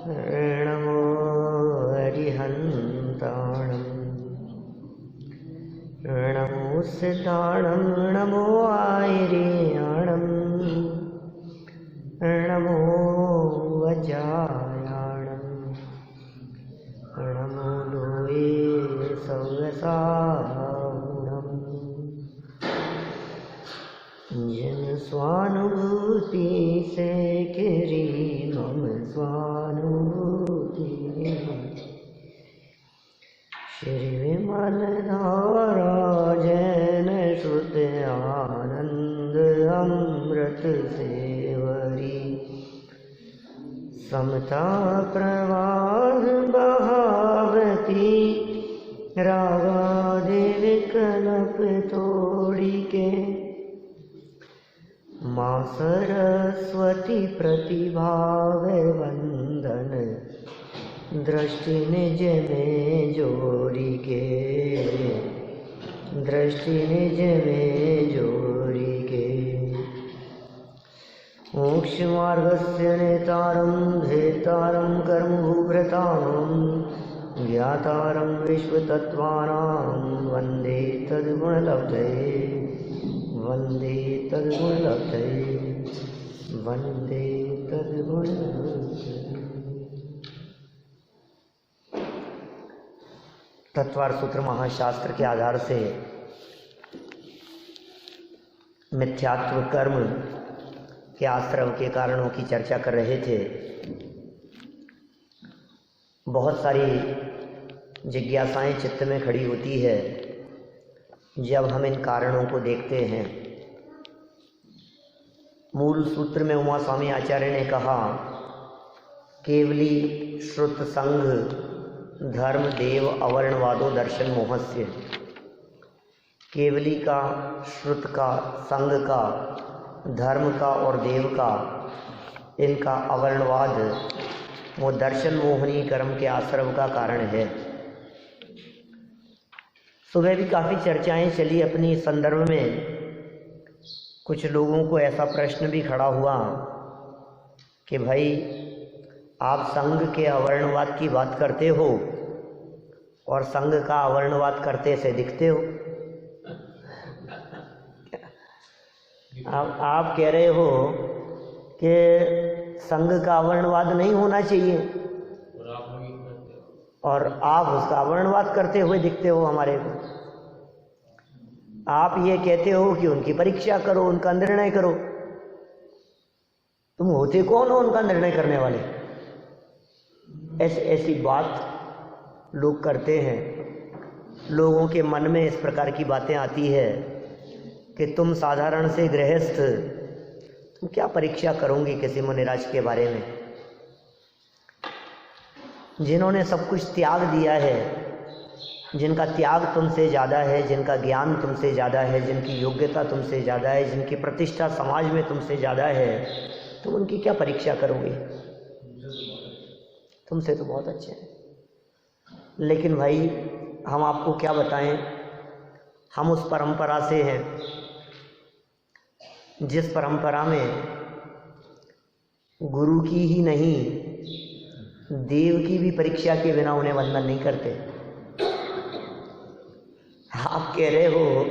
नमो हरिहन्ताणं नमो सिद्धाणं नमो आयर्याणं नमो वज्रायाणं नमो लोये सौगसाहुणं जिन स्वानुभूति से गिरी मम स्वानुभूति श्री विमल धारा जैन श्रुत आनंद अमृत सेवरी समता प्रवाह बहावती रागादि विकल्प तोड़ी के माँ सरस्वती प्रतिभाव वंदन दृष्टि निज में जोड़ी के दृष्टि निज में जोड़ी के मोक्ष मार्गस्य नेतारं भेतारं कर्म भूभृतां ज्ञातारं विश्वतत्त्वानां वन्दे तद्गुणलब्धये वन्दे तद्गुणलब्धये वन्दे तद्गुणलब्धये। तत्वार सूत्र महाशास्त्र के आधार से मिथ्यात्व कर्म के आश्रव के कारणों की चर्चा कर रहे थे। बहुत सारी जिज्ञासाएं चित्त में खड़ी होती है जब हम इन कारणों को देखते हैं। मूल सूत्र में उमा स्वामी आचार्य ने कहा, केवली श्रुत संघ धर्म देव अवर्णवादो दर्शन मोहस्य। केवली का, श्रुत का, संघ का, धर्म का और देव का, इनका अवर्णवाद वो दर्शन मोहनी कर्म के आश्रव का कारण है। सुबह भी काफ़ी चर्चाएं चली अपनी संदर्भ में। कुछ लोगों को ऐसा प्रश्न भी खड़ा हुआ कि भाई आप संघ के अवर्णवाद की बात करते हो और संघ का अवर्णवाद करते से दिखते हो। आप कह रहे हो कि संघ का अवर्णवाद नहीं होना चाहिए और आप उसका अवर्णवाद करते हुए दिखते हो हमारे को। आप ये कहते हो कि उनकी परीक्षा करो, उनका निर्णय करो। तुम होते कौन हो उनका निर्णय करने वाले? ऐसी बात लोग करते हैं। लोगों के मन में इस प्रकार की बातें आती है कि तुम साधारण से गृहस्थ, तुम क्या परीक्षा करोगे किसी मुनिराज के बारे में? जिन्होंने सब कुछ त्याग दिया है, जिनका त्याग तुमसे ज़्यादा है, जिनका ज्ञान तुमसे ज़्यादा है, जिनकी योग्यता तुमसे ज़्यादा है, जिनकी प्रतिष्ठा समाज में तुमसे ज़्यादा है, तुम उनकी क्या परीक्षा करोगे? तुमसे तो बहुत अच्छे हैं। लेकिन भाई हम आपको क्या बताएं, हम उस परंपरा से हैं जिस परंपरा में गुरु की ही नहीं, देव की भी परीक्षा के बिना उन्हें वंदन नहीं करते। आप कह रहे हो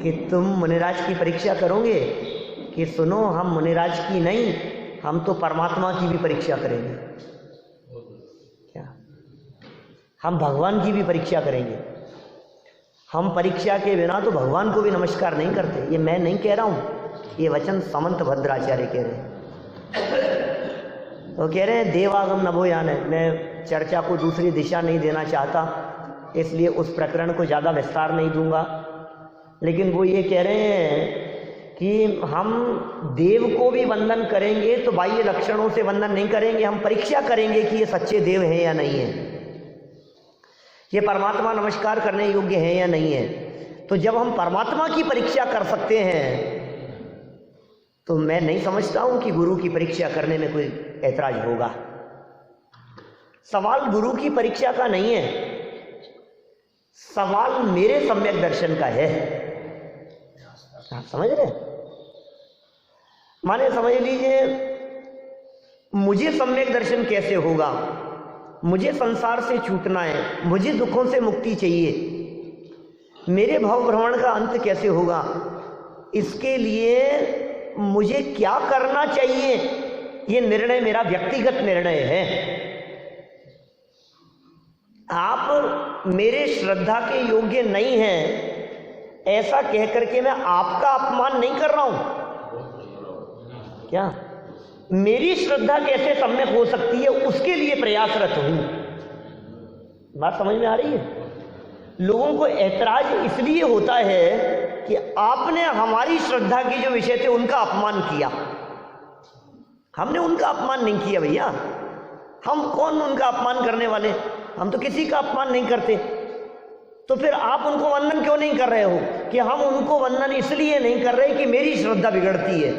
कि तुम मुनिराज की परीक्षा करोगे, कि सुनो हम मुनिराज की नहीं, हम तो परमात्मा की भी परीक्षा करेंगे। क्या? हम भगवान की भी परीक्षा करेंगे। हम परीक्षा के बिना तो भगवान को भी नमस्कार नहीं करते। ये मैं नहीं कह रहा हूँ, ये वचन समंत भद्राचार्य कह रहे हैं। तो कह रहे हैं देवागम नभो यान। मैं चर्चा को दूसरी दिशा नहीं देना चाहता, इसलिए उस प्रकरण को ज़्यादा विस्तार नहीं दूंगा। लेकिन वो ये कह रहे हैं कि हम देव को भी वंदन करेंगे तो बाह्य लक्षणों से वंदन नहीं करेंगे, हम परीक्षा करेंगे कि ये सच्चे देव हैं या नहीं है, ये परमात्मा नमस्कार करने योग्य हैं या नहीं है। तो जब हम परमात्मा की परीक्षा कर सकते हैं तो मैं नहीं समझता हूं कि गुरु की परीक्षा करने में कोई ऐतराज होगा। सवाल गुरु की परीक्षा का नहीं है, सवाल मेरे सम्यक दर्शन का है। आप समझ रहे? माने समझ लीजिए मुझे सम्यक दर्शन कैसे होगा, मुझे संसार से छूटना है, मुझे दुखों से मुक्ति चाहिए, मेरे भाव भ्रमण का अंत कैसे होगा, इसके लिए मुझे क्या करना चाहिए, ये निर्णय मेरा व्यक्तिगत निर्णय है। आप मेरे श्रद्धा के योग्य नहीं हैं ऐसा कह करके मैं आपका अपमान नहीं कर रहा हूं। क्या मेरी श्रद्धा कैसे सम्यक हो सकती है, उसके लिए प्रयासरत हूं। बात समझ में आ रही है? लोगों को ऐतराज इसलिए होता है कि आपने हमारी श्रद्धा के जो विषय थे उनका अपमान किया। हमने उनका अपमान नहीं किया भैया, हम कौन उनका अपमान करने वाले, हम तो किसी का अपमान नहीं करते। तो फिर आप उनको वंदन क्यों नहीं कर रहे हो? कि हम उनको वंदन इसलिए नहीं कर रहे कि मेरी श्रद्धा बिगड़ती है,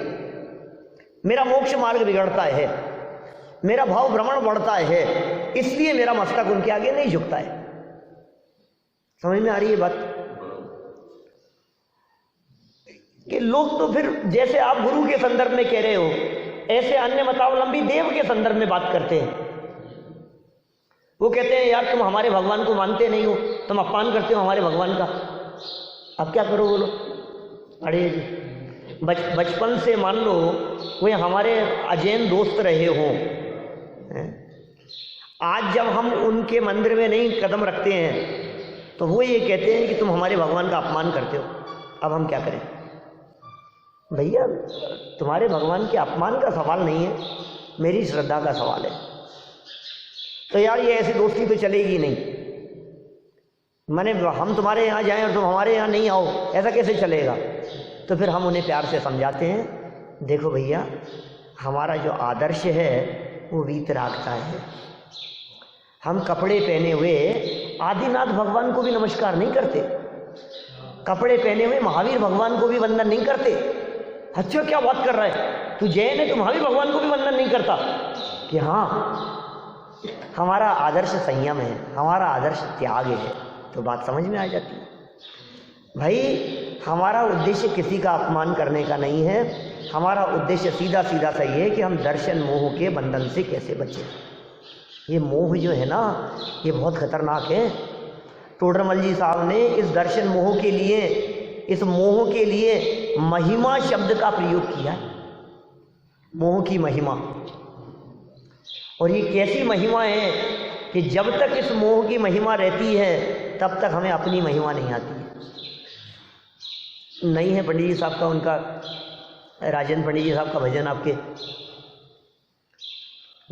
मेरा मोक्ष मार्ग बिगड़ता है, मेरा भाव भ्रमण बढ़ता है, इसलिए मेरा मस्तक उनके आगे नहीं झुकता है। समझ में आ रही है बात? कि लोग तो फिर जैसे आप गुरु के संदर्भ में कह रहे हो, ऐसे अन्य मतावलंबी देव के संदर्भ में बात करते हैं। वो कहते हैं यार तुम हमारे भगवान को मानते नहीं हो, तुम अपमान करते हो हमारे भगवान का, अब क्या करो बोलो? अरे बचपन से मान लो वे हमारे अजैन दोस्त रहे हों, आज जब हम उनके मंदिर में नहीं कदम रखते हैं तो वो ये कहते हैं कि तुम हमारे भगवान का अपमान करते हो। अब हम क्या करें? भैया तुम्हारे भगवान के अपमान का सवाल नहीं है, मेरी श्रद्धा का सवाल है। तो यार ये ऐसी दोस्ती तो चलेगी नहीं। मैंने हम तुम्हारे यहाँ जाएं और तुम हमारे यहाँ नहीं आओ, ऐसा कैसे चलेगा? तो फिर हम उन्हें प्यार से समझाते हैं, देखो भैया हमारा जो आदर्श है वो वीतरागता है। हम कपड़े पहने हुए आदिनाथ भगवान को भी नमस्कार नहीं करते, कपड़े पहने हुए महावीर भगवान को भी वंदन नहीं करते। अच्छा क्या बात कर रहा है तू, जैन है तो महावीर भगवान को भी वंदन नहीं करता? कि हाँ हमारा आदर्श संयम है, हमारा आदर्श त्याग है। तो बात समझ में आ जाती है। भाई हमारा उद्देश्य किसी का अपमान करने का नहीं है, हमारा उद्देश्य सीधा सीधा सा ये है कि हम दर्शन मोह के बंधन से कैसे बचें। ये मोह जो है ना ये बहुत खतरनाक है। टोडरमल जी साहब ने इस दर्शन मोह के लिए, इस मोह के लिए महिमा शब्द का प्रयोग किया है। मोह की महिमा, और ये कैसी महिमा है कि जब तक इस मोह की महिमा रहती है तब तक हमें अपनी महिमा नहीं आती है। नहीं है पंडित जी साहब का, उनका राजन पंडित जी साहब का भजन आपके,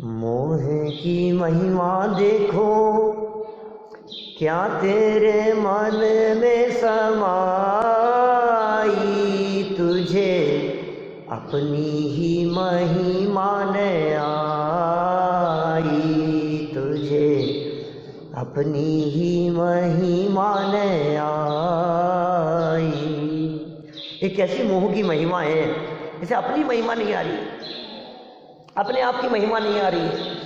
मोह की महिमा देखो क्या तेरे मन में समाई, तुझे अपनी ही महिमा ने आई, तुझे अपनी ही महिमा ने आई। ये कैसी मोह की महिमा है, इसे अपनी महिमा नहीं आ रही, अपने आप की महिमा नहीं आ रही है।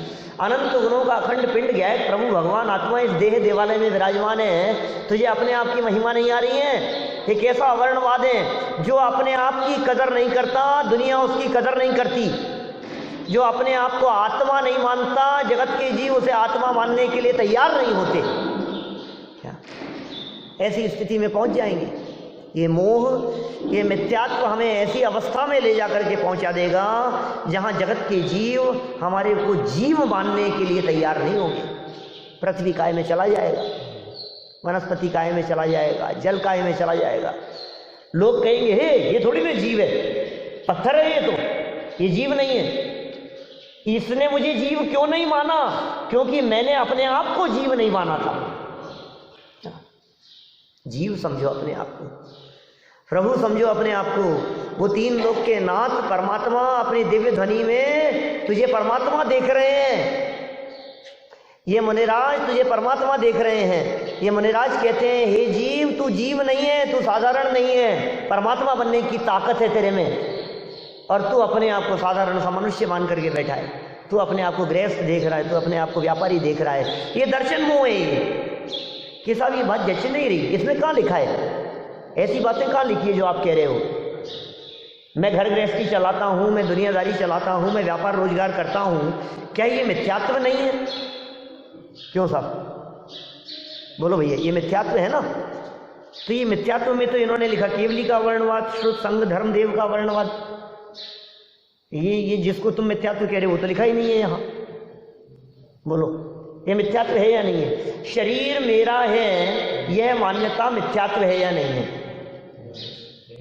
अनंत गुणों का अखंड पिंड गायक प्रभु भगवान आत्मा इस देह देवालय में विराजमान है, तुझे अपने आप की महिमा नहीं आ रही है। ये कैसा अवर्णवाद है, जो अपने आप की कदर नहीं करता दुनिया उसकी कदर नहीं करती, जो अपने आप को आत्मा नहीं मानता जगत के जीव उसे आत्मा मानने के लिए तैयार नहीं होते। क्या ऐसी स्थिति में पहुंच जाएंगे? ये मोह, ये मिथ्यात्व हमें ऐसी अवस्था में ले जाकर के पहुंचा देगा जहां जगत के जीव हमारे को जीव मानने के लिए तैयार नहीं होंगे। पृथ्वी काय में चला जाएगा, वनस्पति काय में चला जाएगा, जल काय में चला जाएगा। लोग कहेंगे हे ये थोड़ी ना जीव है, पत्थर है ये, तो ये जीव नहीं है। इसने मुझे जीव क्यों नहीं माना? क्योंकि मैंने अपने आप को जीव नहीं माना था। जीव समझो अपने आप को, प्रभु समझो अपने आप को। वो तीन लोक के नाथ परमात्मा अपनी दिव्य ध्वनि में तुझे परमात्मा देख रहे हैं। ये मुनिराज तुझे परमात्मा देख रहे हैं। ये मुनिराज कहते हैं हे जीव तू जीव नहीं है, तू साधारण नहीं है, परमात्मा बनने की ताकत है तेरे में, और तू अपने आप को साधारण सा मनुष्य मान करके बैठा है। तू अपने आप को गृहस्थ देख रहा है, तू अपने आप को व्यापारी देख रहा है। ये दर्शन मोह है। ये कि साहब ये बात जच नहीं रही, इसमें कहाँ लिखा है? ऐसी बातें कहाँ लिखी है जो आप कह रहे हो? मैं घर गृहस्थी चलाता हूँ, मैं दुनियादारी चलाता हूँ, मैं व्यापार रोजगार करता हूँ, क्या ये मिथ्यात्व नहीं है? क्यों साहब बोलो भैया, ये मिथ्यात्व है ना? तो ये मिथ्यात्व में तो इन्होंने लिखा केवली का वर्णवाद, श्रुत संग धर्मदेव का वर्णवाद। ये जिसको तुम मिथ्यात्व कह रहे हो वो तो लिखा ही नहीं है यहाँ। बोलो ये मिथ्यात्व है या नहीं है? शरीर मेरा है यह मान्यता मिथ्यात्व है या नहीं है?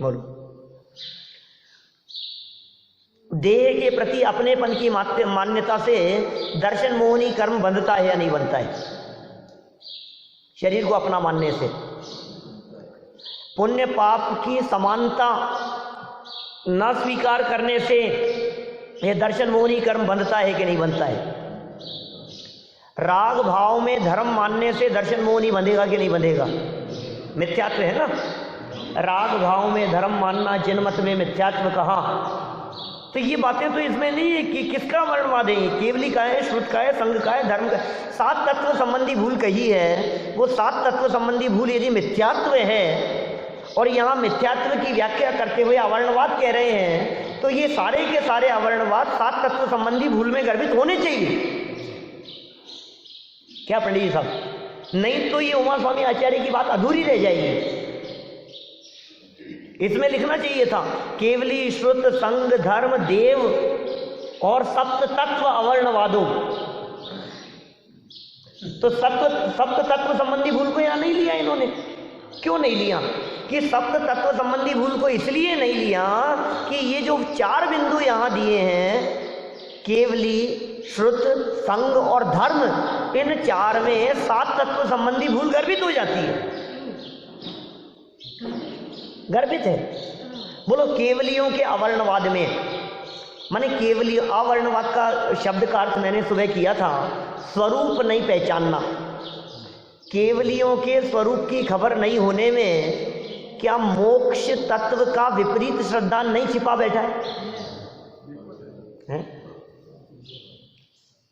बोलो। देह के प्रति अपनेपन की मान्यता से दर्शन मोहनी कर्म बंधता है या नहीं बंधता है? शरीर को अपना मानने से पुण्य पाप की समानता न स्वीकार करने से यह दर्शन मोहनी कर्म बंधता है कि नहीं बंधता है? राग भाव में धर्म मानने से दर्शन मोहनी बंधेगा कि नहीं बंधेगा? मिथ्यात्व है ना? राग भाव में धर्म मानना जिन मत में मिथ्यात्व कहा। तो ये बातें तो इसमें नहीं है कि किसका वर्णवाद है, केवली का है, श्रुत का है, संघ का है, धर्म का। सात तत्व संबंधी भूल कही है, वो सात तत्व संबंधी भूल यदि मिथ्यात्व है और यहाँ मिथ्यात्व की व्याख्या करते हुए अवर्णवाद कह रहे हैं, तो ये सारे के सारे अवर्णवाद सात तत्व संबंधी भूल में गर्भित होने चाहिए। क्या पंडित जी साहब? नहीं तो ये उमा स्वामी आचार्य की बात अधूरी रह जाएगी। इसमें लिखना चाहिए था केवली श्रुत संग धर्म देव और सप्त तत्व अवर्णवादो। तो सप्त तत्व संबंधी भूल को यहां नहीं लिया इन्होंने। क्यों नहीं लिया? कि सप्त तत्व संबंधी भूल को इसलिए नहीं लिया कि ये जो चार बिंदु यहां दिए हैं, केवली श्रुत संग और धर्म, इन चार में सात तत्व संबंधी भूल गर्भित हो जाती है। गर्भित है। बोलो केवलियों के अवर्णवाद में, माने केवली अवर्णवाद का शब्द का अर्थ मैंने सुबह किया था स्वरूप नहीं पहचानना। केवलियों के स्वरूप की खबर नहीं होने में क्या मोक्ष तत्व का विपरीत श्रद्धा नहीं छिपा बैठा है?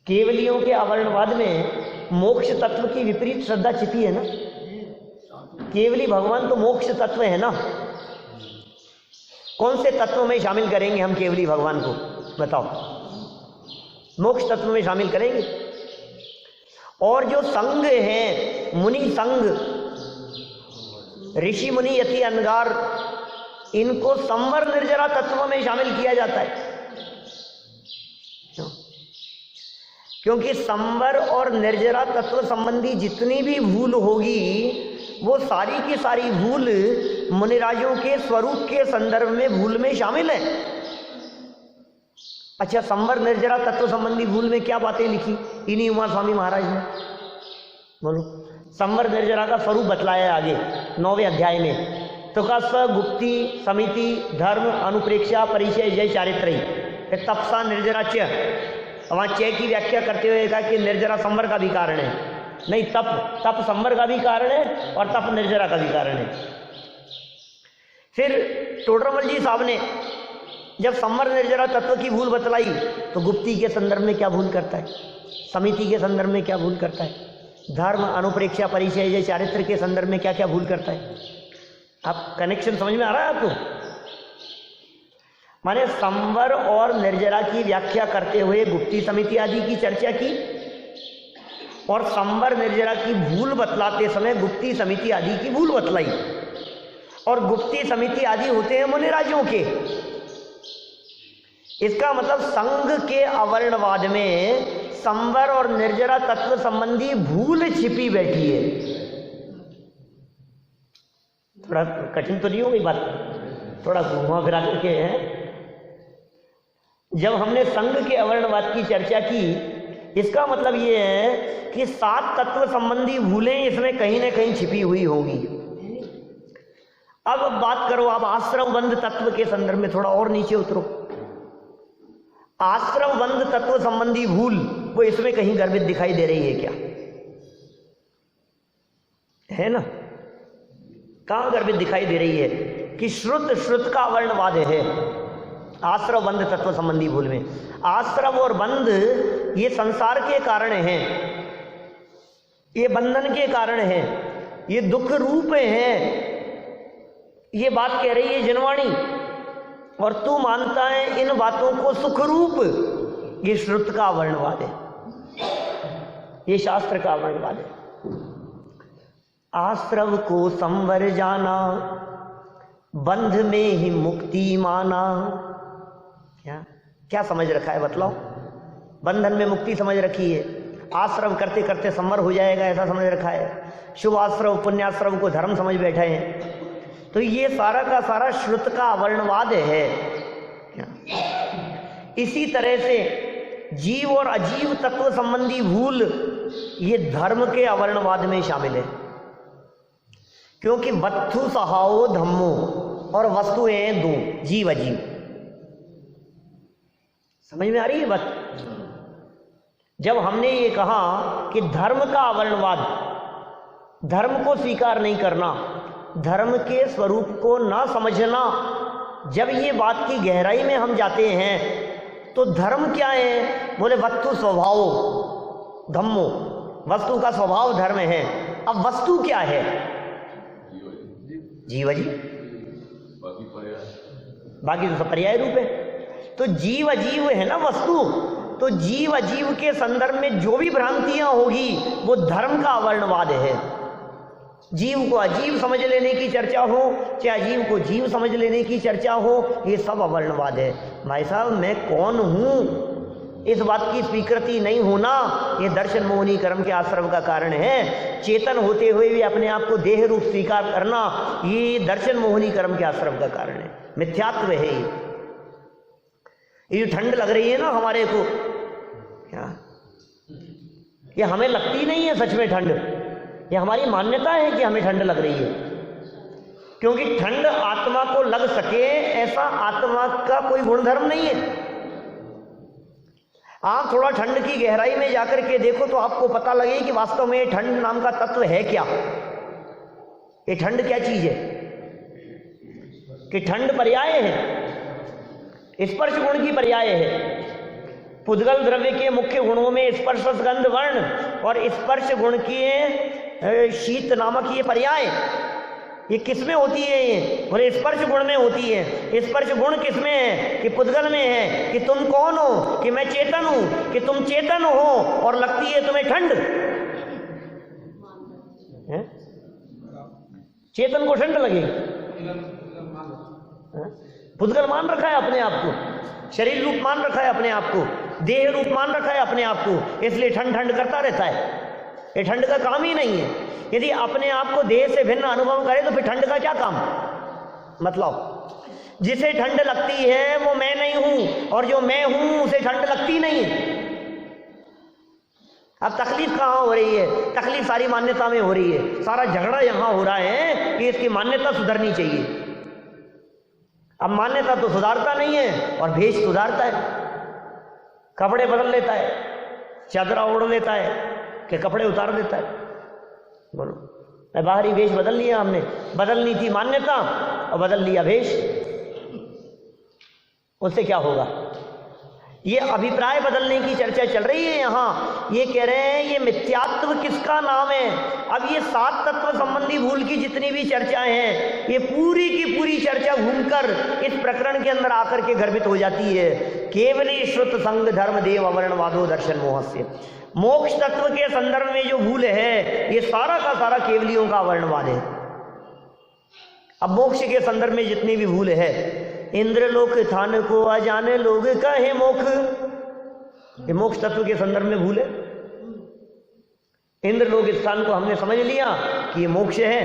केवलियों के अवर्णवाद में मोक्ष तत्व की विपरीत श्रद्धा छिपी है ना? केवली भगवान तो मोक्ष तत्व है ना? कौन से तत्व में शामिल करेंगे हम केवली भगवान को? बताओ। मोक्ष तत्व में शामिल करेंगे। और जो संग है, मुनि संग, ऋषि मुनि यति अनगार, इनको संवर निर्जरा तत्व में शामिल किया जाता है। क्योंकि संवर और निर्जरा तत्व संबंधी जितनी भी भूल होगी वो सारी की सारी भूल मुनिराजों के स्वरूप के संदर्भ में भूल में शामिल है। अच्छा, संवर निर्जरा तत्व संबंधी भूल में क्या बातें लिखी इन्हीं उमा स्वामी महाराज ने? बोलो। संवर निर्जरा का स्वरूप बतलाया आगे 9वें अध्याय में। तो का गुप्ती समिति धर्म अनुप्रेक्षा परिचय जय चारित्र तपसा निर्जरा च। वहां चय की व्याख्या करते हुए कहा कि निर्जरा संवर का भी कारण है। नहीं, तप संवर का भी कारण है और तप निर्जरा का भी कारण है। फिर टोडरमल जी साहब ने जब संवर निर्जरा तत्व की भूल बतलाई तो गुप्ती के संदर्भ में क्या भूल करता है, समिति के संदर्भ में क्या भूल करता है, धर्म अनुप्रेक्षा परिचय जय चारित्र के संदर्भ में क्या क्या भूल करता है। आप कनेक्शन समझ में आ रहा है आपको? माने संवर और निर्जरा की व्याख्या करते हुए गुप्ती समिति आदि की चर्चा की और संवर निर्जरा की भूल बतलाते समय गुप्ती समिति आदि की भूल बतलाई। और गुप्ती समिति आदि होते हैं मुनिराजों के। इसका मतलब संघ के अवर्णवाद में संवर और निर्जरा तत्व संबंधी भूल छिपी बैठी है। थोड़ा कठिन तो नहीं हो गई बात? थोड़ा घुमा फिरा करके है। जब हमने संघ के अवर्णवाद की चर्चा की, इसका मतलब ये है कि सात तत्व संबंधी भूलें इसमें कहीं ना कहीं छिपी हुई होंगी। अब बात करो आप आश्रम बंध तत्व के संदर्भ में, थोड़ा और नीचे उतरो। आश्रम बंध तत्व संबंधी भूल वो इसमें कहीं गर्भित दिखाई दे रही है क्या? है ना? कहां गर्भित दिखाई दे रही है? कि श्रुत का वर्णवाद है आश्रव बंध तत्व संबंधी भूल में। आश्रव और बंध ये संसार के कारण हैं, ये बंधन के कारण हैं, ये दुख रूप हैं। ये बात कह रही है जिनवाणी। और तू मानता है इन बातों को सुखरूप। ये श्रुत का वर्णवाद है, ये शास्त्र का वर्णवाद है। आश्रव को संवर जाना, बंध में ही मुक्ति माना। क्या क्या समझ रखा है बतलाओ? बंधन में मुक्ति समझ रखी है, आश्रव करते करते संवर हो जाएगा ऐसा समझ रखा है, शुभ आश्रव पुण्याश्रव को धर्म समझ बैठे हैं। तो ये सारा का सारा श्रुत का वर्णवाद है। इसी तरह से जीव और अजीव तत्व संबंधी भूल ये धर्म के अवर्णवाद में शामिल है, क्योंकि वत्थु सहाओ धम्मो और वस्तुएं हैं दो, जीव अजीव। समझ में आ रही है बात? जब हमने ये कहा कि धर्म का अवर्णवाद, धर्म को स्वीकार नहीं करना, धर्म के स्वरूप को ना समझना, जब ये बात की गहराई में हम जाते हैं तो धर्म क्या है? बोले वस्तु स्वभाव धम्मो, वस्तु का स्वभाव धर्म है। अब वस्तु क्या है? जीव अजीव, बाकी तो सब पर्याय रूप है। तो जीव अजीव है ना वस्तु, तो जीव अजीव के संदर्भ में जो भी भ्रांतियां होगी वो धर्म का अवर्णवाद है। जीव को अजीव समझ लेने की चर्चा हो, चाहे अजीव को जीव समझ लेने की चर्चा हो, ये सब अवर्णवाद है। भाई साहब, मैं कौन हूं इस बात की स्वीकृति नहीं होना, ये दर्शन मोहनी कर्म के आश्रम का कारण है। चेतन होते हुए भी अपने आप को देह रूप स्वीकार करना, ये दर्शन मोहनी कर्म के आश्रम का कारण है, मिथ्यात्व है। ये ठंड लग रही है ना हमारे को, क्या ये हमें लगती नहीं है सच में ठंड, ये हमारी मान्यता है कि हमें ठंड लग रही है। क्योंकि ठंड आत्मा को लग सके ऐसा आत्मा का कोई गुणधर्म नहीं है। आप थोड़ा ठंड की गहराई में जाकर के देखो तो आपको पता लगे कि वास्तव में ठंड नाम का तत्व है क्या। ये ठंड क्या चीज है? कि ठंड पर्याय है, स्पर्श गुण की पर्याय है। पुद्गल द्रव्य के मुख्य गुणों में स्पर्श गंध वर्ण और स्पर्श गुण के शीत नामक ये पर्याय, ये किसमें होती है? ये बोले स्पर्श गुण में होती है। स्पर्श गुण किसमें है? कि पुद्गल में है। कि तुम कौन हो? कि मैं चेतन हूं। कि तुम चेतन हो और लगती है तुम्हें ठंड। चेतन को ठंड लगेगी? पुद्गल मान रखा है अपने आप को, शरीर रूप मान रखा है अपने आप को, देह रूप मान रखा है अपने आप को, इसलिए ठंड ठंड करता रहता है। ये ठंड का काम ही नहीं है। यदि अपने आप को देह से भिन्न अनुभव करे तो फिर ठंड का क्या काम? मतलब जिसे ठंड लगती है वो मैं नहीं हूं, और जो मैं हूं उसे ठंड लगती नहीं है। अब तकलीफ कहां हो रही है? तकलीफ सारी मान्यता में हो रही है। सारा झगड़ा यहां हो रहा है कि इसकी मान्यता सुधरनी चाहिए। अब मान्यता तो सुधारता नहीं है और भेष सुधारता है। कपड़े बदल लेता है, चादरा ओढ़ लेता है कि कपड़े उतार देता है। बोलो, बाहरी भेष बदल लिया हमने, बदलनी थी मान्यता और बदल लिया भेष। उससे क्या होगा? ये अभिप्राय बदलने की चर्चा चल रही है यहाँ। ये कह रहे हैं ये मिथ्यात्व किसका नाम है? अब ये 7 तत्व संबंधी भूल की जितनी भी चर्चाएं हैं, ये पूरी की पूरी चर्चा घूमकर इस प्रकरण के अंदर आकर के गर्भित हो जाती है। केवली श्रुत संग धर्म देव अवर्णवादो दर्शन मोहस्य। मोक्ष तत्व के संदर्भ में जो भूल है, ये सारा का सारा केवलियों का अवर्णवाद है। अब मोक्ष के संदर्भ में जितनी भी भूल है, इंद्रलोक थान को अजाने लोग कहे मोक्ष, ये मोक्ष तत्व के संदर्भ में भूल है। इंद्रलोक स्थान को हमने समझ लिया कि ये मोक्ष है,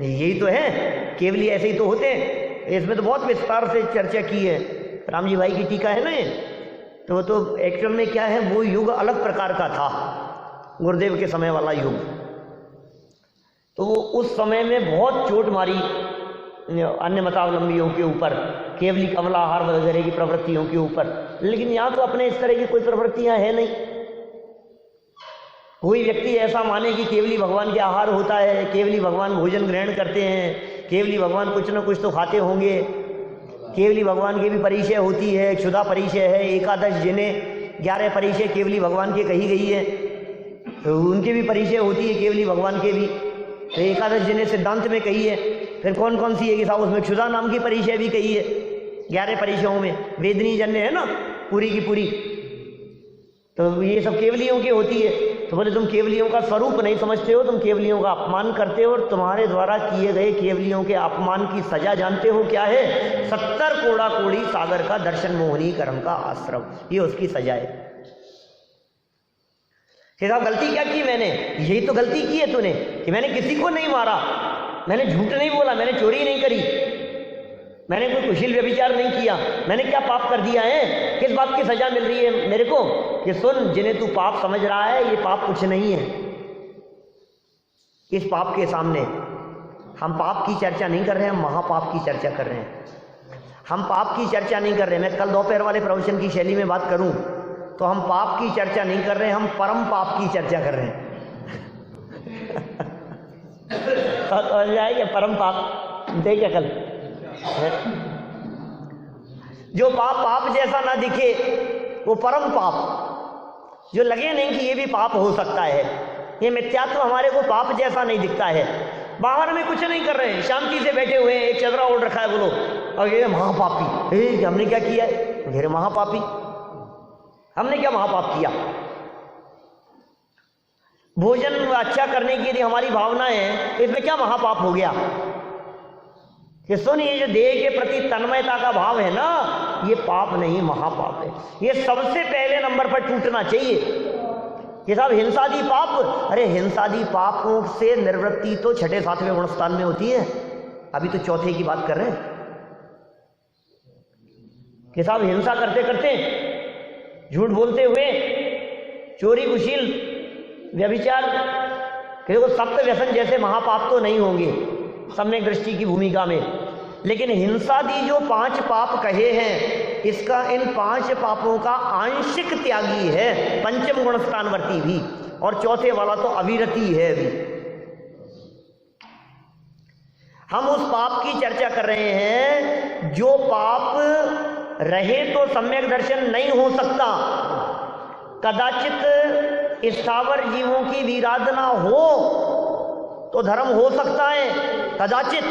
यही तो है, केवली ऐसे ही तो होते हैं। इसमें तो बहुत विस्तार से चर्चा की है। राम जी भाई की टीका है ना ये, तो एक्चुअल में क्या है, वो युग अलग प्रकार का था, गुरुदेव के समय वाला युग। तो उस समय में बहुत चोट मारी अन्य मतावलंबियों के ऊपर, केवली कमलाहार वगैरह की प्रवृत्तियों के ऊपर। लेकिन यहाँ तो अपने इस तरह की कोई प्रवृत्तियां है नहीं। कोई व्यक्ति ऐसा माने कि केवली भगवान के आहार होता है, केवली भगवान भोजन ग्रहण करते हैं, केवली भगवान कुछ न कुछ तो खाते होंगे, केवली भगवान की भी परिचय होती है, क्षुधा परिचय है, एकादश जिन्हें 11 परिचय केवली भगवान के कही गई है, तो उनकी भी परिचय होती है केवली भगवान के भी। तो एकादश जिन्हें सिद्धांत में कही है, फिर कौन कौन सी है कि साहब उसमें क्षुधा नाम की परिचय भी कही है। 11 परिचयों में वेदनी जन्य है ना पूरी की पूरी, तो ये सब केवलियों की होती है। तो बोले तुम केवलियों का स्वरूप नहीं समझते हो, तुम केवलियों का अपमान करते हो, और तुम्हारे द्वारा किए गए केवलियों के अपमान की सजा जानते हो क्या है? 70 कोड़ा कोड़ी सागर का दर्शन मोहनी कर्म का आश्रम, ये उसकी सजा है। साहब गलती क्या की मैंने? यही तो गलती की है तूने कि मैंने किसी को नहीं मारा, मैंने झूठ नहीं बोला, मैंने चोरी नहीं करी, मैंने कोई कुशील व्यभिचार नहीं किया, मैंने क्या पाप कर दिया है? किस बात की सजा मिल रही है मेरे को? कि सुन, जिन्हें तू पाप समझ रहा है ये पाप कुछ नहीं है। इस पाप के सामने हम पाप की चर्चा नहीं कर रहे हैं, हम महापाप की चर्चा कर रहे हैं। हम पाप की चर्चा नहीं कर रहे। मैं कल दोपहर वाले प्रवचन की शैली में बात करूं तो हम पाप की चर्चा नहीं कर रहे हैं, हम परम पाप की चर्चा कर रहे हैं। समझ आएगा? परम पाप देखिए कल, जो पाप पाप जैसा ना दिखे वो परम पाप, जो लगे नहीं कि ये भी पाप हो सकता है, ये मिथ्यात्व हमारे को पाप जैसा नहीं दिखता है। बाहर में कुछ नहीं कर रहे हैं, शांति से बैठे हुए हैं, एक चदरा ओढ़ रखा है वो लोग, और ये महापापी, हमने क्या किया है? घेरे महापापी, हमने क्या महापाप किया? भोजन अच्छा करने की यदि हमारी भावना है तो इसमें क्या महापाप हो गया? कि सुन, ये जो देह के प्रति तन्मयता का भाव है ना, ये पाप नहीं महापाप है। ये सबसे पहले नंबर पर टूटना चाहिए। कि साहब हिंसादी पाप, अरे हिंसादी पापों से निवृत्ति तो 6-7वें गुणस्थान में होती है, अभी तो 4थे की बात कर रहे हैं। कि साहब हिंसा करते करते, झूठ बोलते हुए, चोरी कुशील व्यभिचार, देखो सप्त व्यसन जैसे महापाप तो नहीं होंगे सम्यक दृष्टि की भूमिका में, लेकिन हिंसादी जो 5 पाप कहे हैं, इसका इन 5 पापों का आंशिक त्यागी है पंचम गुणस्थानवर्ती भी, और 4थे वाला तो अविरति है अभी। हम उस पाप की चर्चा कर रहे हैं जो पाप रहे तो सम्यक दर्शन नहीं हो सकता। कदाचित स्थावर जीवों की विराधना हो तो धर्म हो सकता है, कदाचित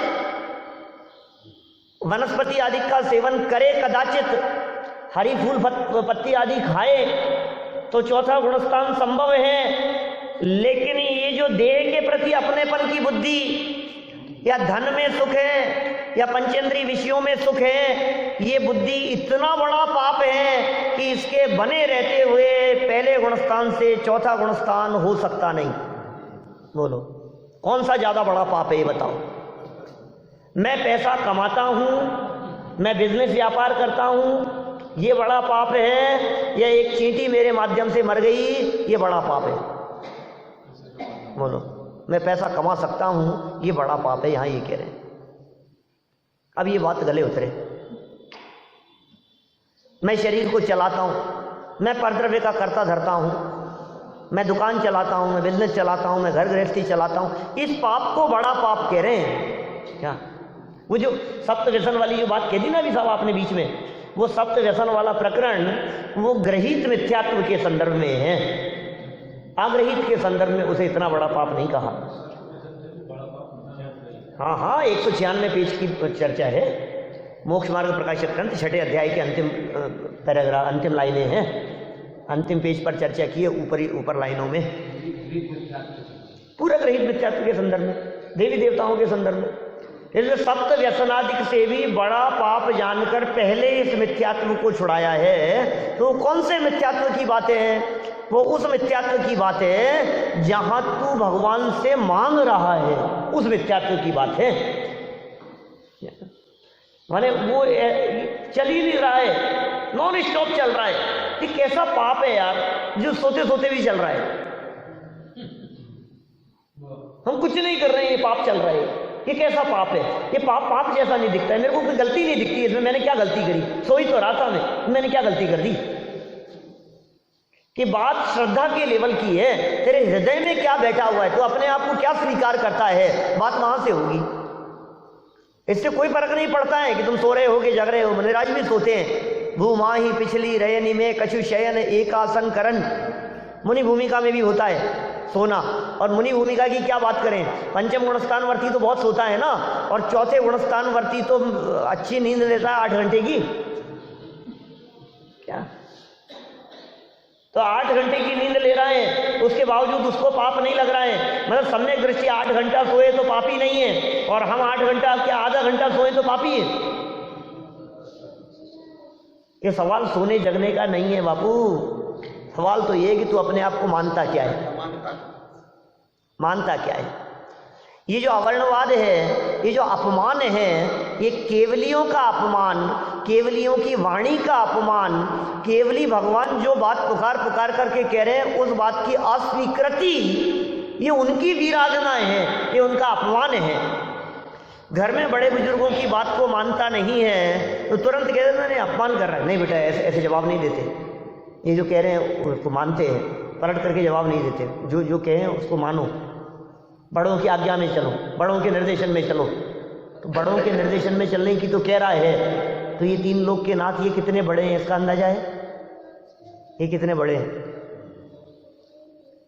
वनस्पति आदि का सेवन करे, कदाचित हरी फूल पत्ती आदि खाए तो 4था गुणस्थान संभव है। लेकिन ये जो देह के प्रति अपनेपन की बुद्धि, या धन में सुख है, या पंचेंद्रीय विषयों में सुख है, ये बुद्धि इतना बड़ा पाप है कि इसके बने रहते हुए पहले गुणस्थान से 4था गुणस्थान हो सकता नहीं। बोलो कौन सा ज्यादा बड़ा पाप है ये बताओ? मैं पैसा कमाता हूं, मैं बिजनेस व्यापार करता हूं, ये बड़ा पाप है, या एक चींटी मेरे माध्यम से मर गई ये बड़ा पाप है? बोलो, मैं पैसा कमा सकता हूं ये बड़ा पाप है, यहां ये कह रहे हैं। अब ये बात गले उतरे। मैं शरीर को चलाता हूं, मैं परद्रव्य का कर्ता धरता हूं, मैं दुकान चलाता हूं, मैं बिजनेस चलाता हूं, मैं घर गृहस्थी चलाता हूं, इस पाप को बड़ा पाप कह रहे हैं क्या? वो जो सप्त व्यसन वाली जो बात कह दी ना अभी साहब आपने बीच में, वो सप्त व्यसन वाला प्रकरण वो ग्रहित मिथ्यात्व के संदर्भ में है, अग्रहित के संदर्भ में उसे इतना बड़ा पाप नहीं कहा। हाँ 196 पेज की चर्चा है, मोक्ष मार्ग प्रकाशित ग्रंथ 6ठे अध्याय के अंतिम पैराग्राफ, अंतिम लाइनें हैं, अंतिम पेज पर चर्चा की है, ऊपर लाइनों में पूरा ग्रहित मिथ्यात्व के संदर्भ में, देवी देवताओं के संदर्भ में। इसलिए सप्त व्यसनादिक से भी बड़ा पाप जानकर पहले इस मिथ्यात्व को छुड़ाया है। तो कौन से मिथ्यात्व की बातें हैं? वो उस मिथ्यात्व की बात है जहां तू भगवान से मांग रहा है, उस मिथ्यात्व की बात है। माने वो चल ही नहीं रहा है, नॉन स्टॉप चल रहा है। ये कैसा पाप है यार जो सोते सोते भी चल रहा है? हम कुछ नहीं कर रहे हैं, ये पाप चल रहा है। ये कैसा पाप है? ये पाप जैसा नहीं दिखता है मेरे को, कोई गलती नहीं दिखती इसमें। मैंने क्या गलती करी? सोई तो रहा था मैंने क्या गलती कर दी? कि बात श्रद्धा के लेवल की है, तेरे हृदय में क्या बैठा हुआ है, तो अपने आप को क्या स्वीकार करता है, बात वहां से होगी। इससे कोई फर्क नहीं पड़ता है कि तुम सो रहे हो कि जग रहे हो। मुनिराज भी सोते हैं। भूमा ही पिछली रयनी में कछु शयन एकासन करन, मुनि भूमिका में भी होता है। सोना। और मुनि भूमिका की क्या बात करें, पंचम गुणस्थान वर्ती तो बहुत सोता है ना, और चौथे गुणस्थान वर्ती तो अच्छी नींद लेता है 8 घंटे की। क्या तो 8 घंटे की नींद ले रहा है, उसके बावजूद उसको पाप नहीं लग रहा है। मतलब सम्यक दृष्टि 8 घंटा सोए तो पापी नहीं है, और हम 8 घंटा क्या आधा घंटा सोए तो पापी है। ये सवाल सोने जगने का नहीं है बापू, सवाल तो ये कि तू अपने आप को मानता क्या है, मानता क्या है। ये जो अवर्णवाद है, ये जो अपमान है, ये केवलियों का अपमान, केवलियों की वाणी का अपमान, केवली भगवान जो बात पुकार पुकार करके कह रहे हैं उस बात की अस्वीकृति, ये उनकी विराधना है, ये उनका अपमान है। घर में बड़े बुजुर्गों की बात को मानता नहीं है तो तुरंत कह देना नहीं अपमान कर रहा है। नहीं बेटा, ऐसे ऐसे जवाब नहीं देते। ये जो कह रहे हैं उसको मानते हैं, पलट करके जवाब नहीं देते। जो जो कहें उसको मानो, बड़ों की आज्ञा में चलो, बड़ों के निर्देशन में चलो। तो बड़ों के निर्देशन में चलने की तो कह रहा है, तो ये 3 लोग के नाथ ये कितने बड़े हैं इसका अंदाजा है? ये कितने बड़े हैं?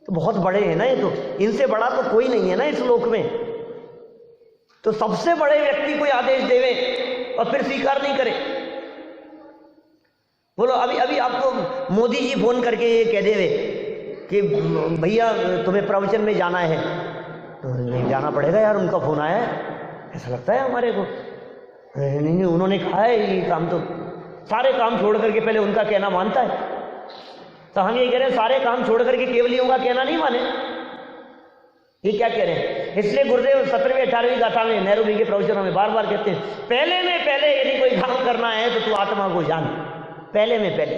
तो बहुत बड़े हैं ना ये, तो इनसे बड़ा तो कोई नहीं है ना इस लोक में। तो सबसे बड़े व्यक्ति कोई आदेश देवे और फिर स्वीकार नहीं करे। बोलो अभी अभी आपको मोदी जी फोन करके ये कह देवे कि भैया तुम्हें प्रवचन में जाना है, तो नहीं जाना पड़ेगा यार, उनका फोन आया है, ऐसा लगता है हमारे को। नहीं, उन्होंने कहा है ये काम, तो सारे काम छोड़ करके पहले उनका कहना मानता है। तो हम ये कह रहे हैं सारे काम छोड़ करके केवलियों का कहना नहीं माने। ये क्या कह रहे हैं? इसलिए गुरुदेव 17वीं 18वीं गाथा में, नेहरू जी के प्रवचनों में बार बार कहते हैं, पहले में पहले यदि कोई काम करना है तो तू आत्मा को जान। पहले में पहले,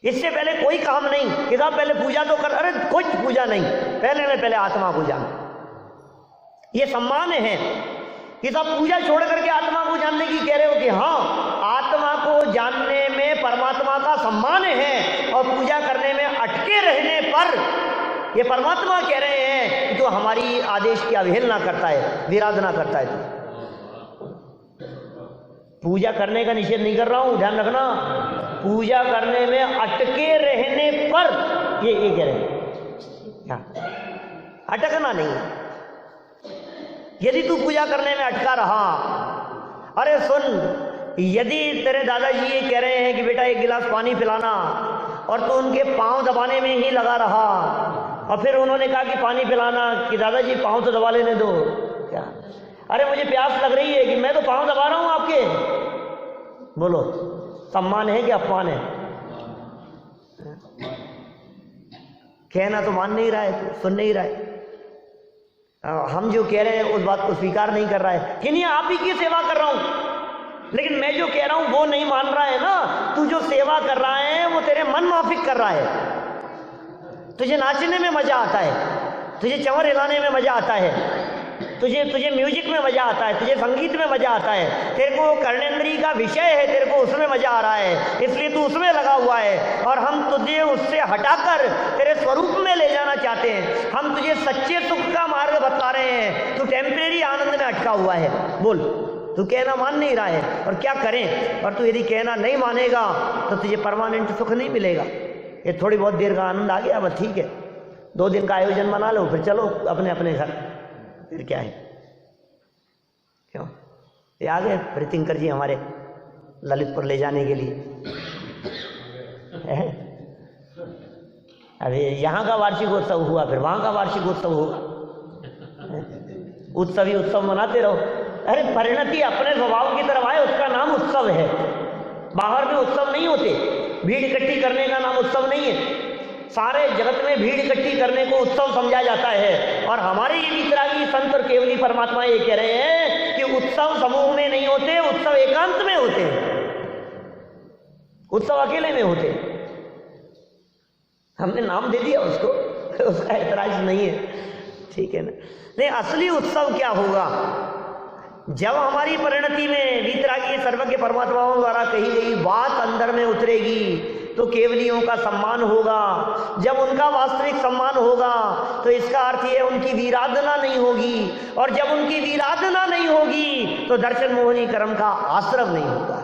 इससे पहले कोई काम नहीं कि साहब पहले पूजा तो कर, अरे कुछ पूजा नहीं, पहले में पहले आत्मा को जान। ये सम्मान है कि साहब पूजा छोड़ करके आत्मा को जानने की कह रहे हो कि हाँ, आत्मा को जानने में परमात्मा का सम्मान है, और पूजा करने में अटके रहने पर ये परमात्मा कह रहे हैं कि तो हमारी आदेश की अवहेलना करता है, विराधना करता है। तो पूजा करने का निषेध नहीं कर रहा हूं, ध्यान रखना। पूजा करने में अटके रहने पर ये कह रहे हैं, अटकना नहीं। यदि तू पूजा करने में अटका रहा, अरे सुन, यदि तेरे दादाजी ये कह रहे हैं कि बेटा 1 गिलास पानी पिलाना, और तो उनके पांव दबाने में ही लगा रहा, और फिर उन्होंने कहा कि पानी पिलाना, कि दादाजी पांव तो दबा लेने दो। क्या? अरे मुझे प्यास लग रही है, कि मैं तो पांव दबा रहा हूं आपके। बोलो सम्मान है कि अपमान है? कहना तो मान नहीं रहा है, सुन नहीं रहा है। हम जो कह रहे हैं उस बात को स्वीकार नहीं कर रहा है कि नहीं आप ही की सेवा कर रहा हूं, लेकिन मैं जो कह रहा हूं वो नहीं मान रहा है ना। तू जो सेवा कर रहा है वो तेरे मन माफिक कर रहा है। तुझे नाचने में मजा आता है, तुझे चंवर हिलाने में मजा आता है, तुझे म्यूजिक में मजा आता है, तुझे संगीत में मजा आता है, तेरे को कर्णेंद्री का विषय है, तेरे को उसमें मजा आ रहा है, इसलिए तू उसमें लगा हुआ है। और हम तुझे उससे हटाकर तेरे स्वरूप में ले जाना चाहते हैं। हम तुझे सच्चे सुख का मार्ग बता रहे हैं, तू टेम्परेरी आनंद में अटका हुआ है। बोल, तू कहना मान नहीं रहा है, और क्या करें? और तू यदि कहना नहीं मानेगा तो तुझे परमानेंट सुख नहीं मिलेगा। ये थोड़ी बहुत देर का आनंद आ गया, बस ठीक है, 2 दिन का आयोजन बना लो, फिर चलो अपने अपने घर। फिर क्या है? क्यों? ये आ गए प्रीतिंकर जी हमारे ललितपुर ले जाने के लिए। अभी यहाँ का वार्षिकोत्सव हुआ, फिर वहाँ का वार्षिकोत्सव होगा। उत्सव ही उत्सव मनाते रहो। अरे परिणति अपने स्वभाव की तरफ आए, उसका नाम उत्सव है। बाहर में उत्सव नहीं होते, भीड़ इकट्ठी करने का नाम उत्सव नहीं है। सारे जगत में भीड़ इकट्ठी करने को उत्सव समझा जाता है। और हमारे ये वितरागी संत और केवली परमात्मा ये कह रहे हैं कि उत्सव समूह में नहीं होते, उत्सव एकांत में होते हैं, उत्सव अकेले में होते। हमने नाम दे दिया उसको, उसका ऐतराज नहीं है, ठीक है ना। नहीं, असली उत्सव क्या होगा? जब हमारी परिणति में वीतरागी सर्वज्ञ परमात्माओं द्वारा कही गई बात अंदर में उतरेगी तो केवलियों का सम्मान होगा। जब उनका वास्तविक सम्मान होगा तो इसका अर्थ यह उनकी वीराधना नहीं होगी, और जब उनकी वीराधना नहीं होगी तो दर्शन मोहनी कर्म का आश्रव नहीं होगा,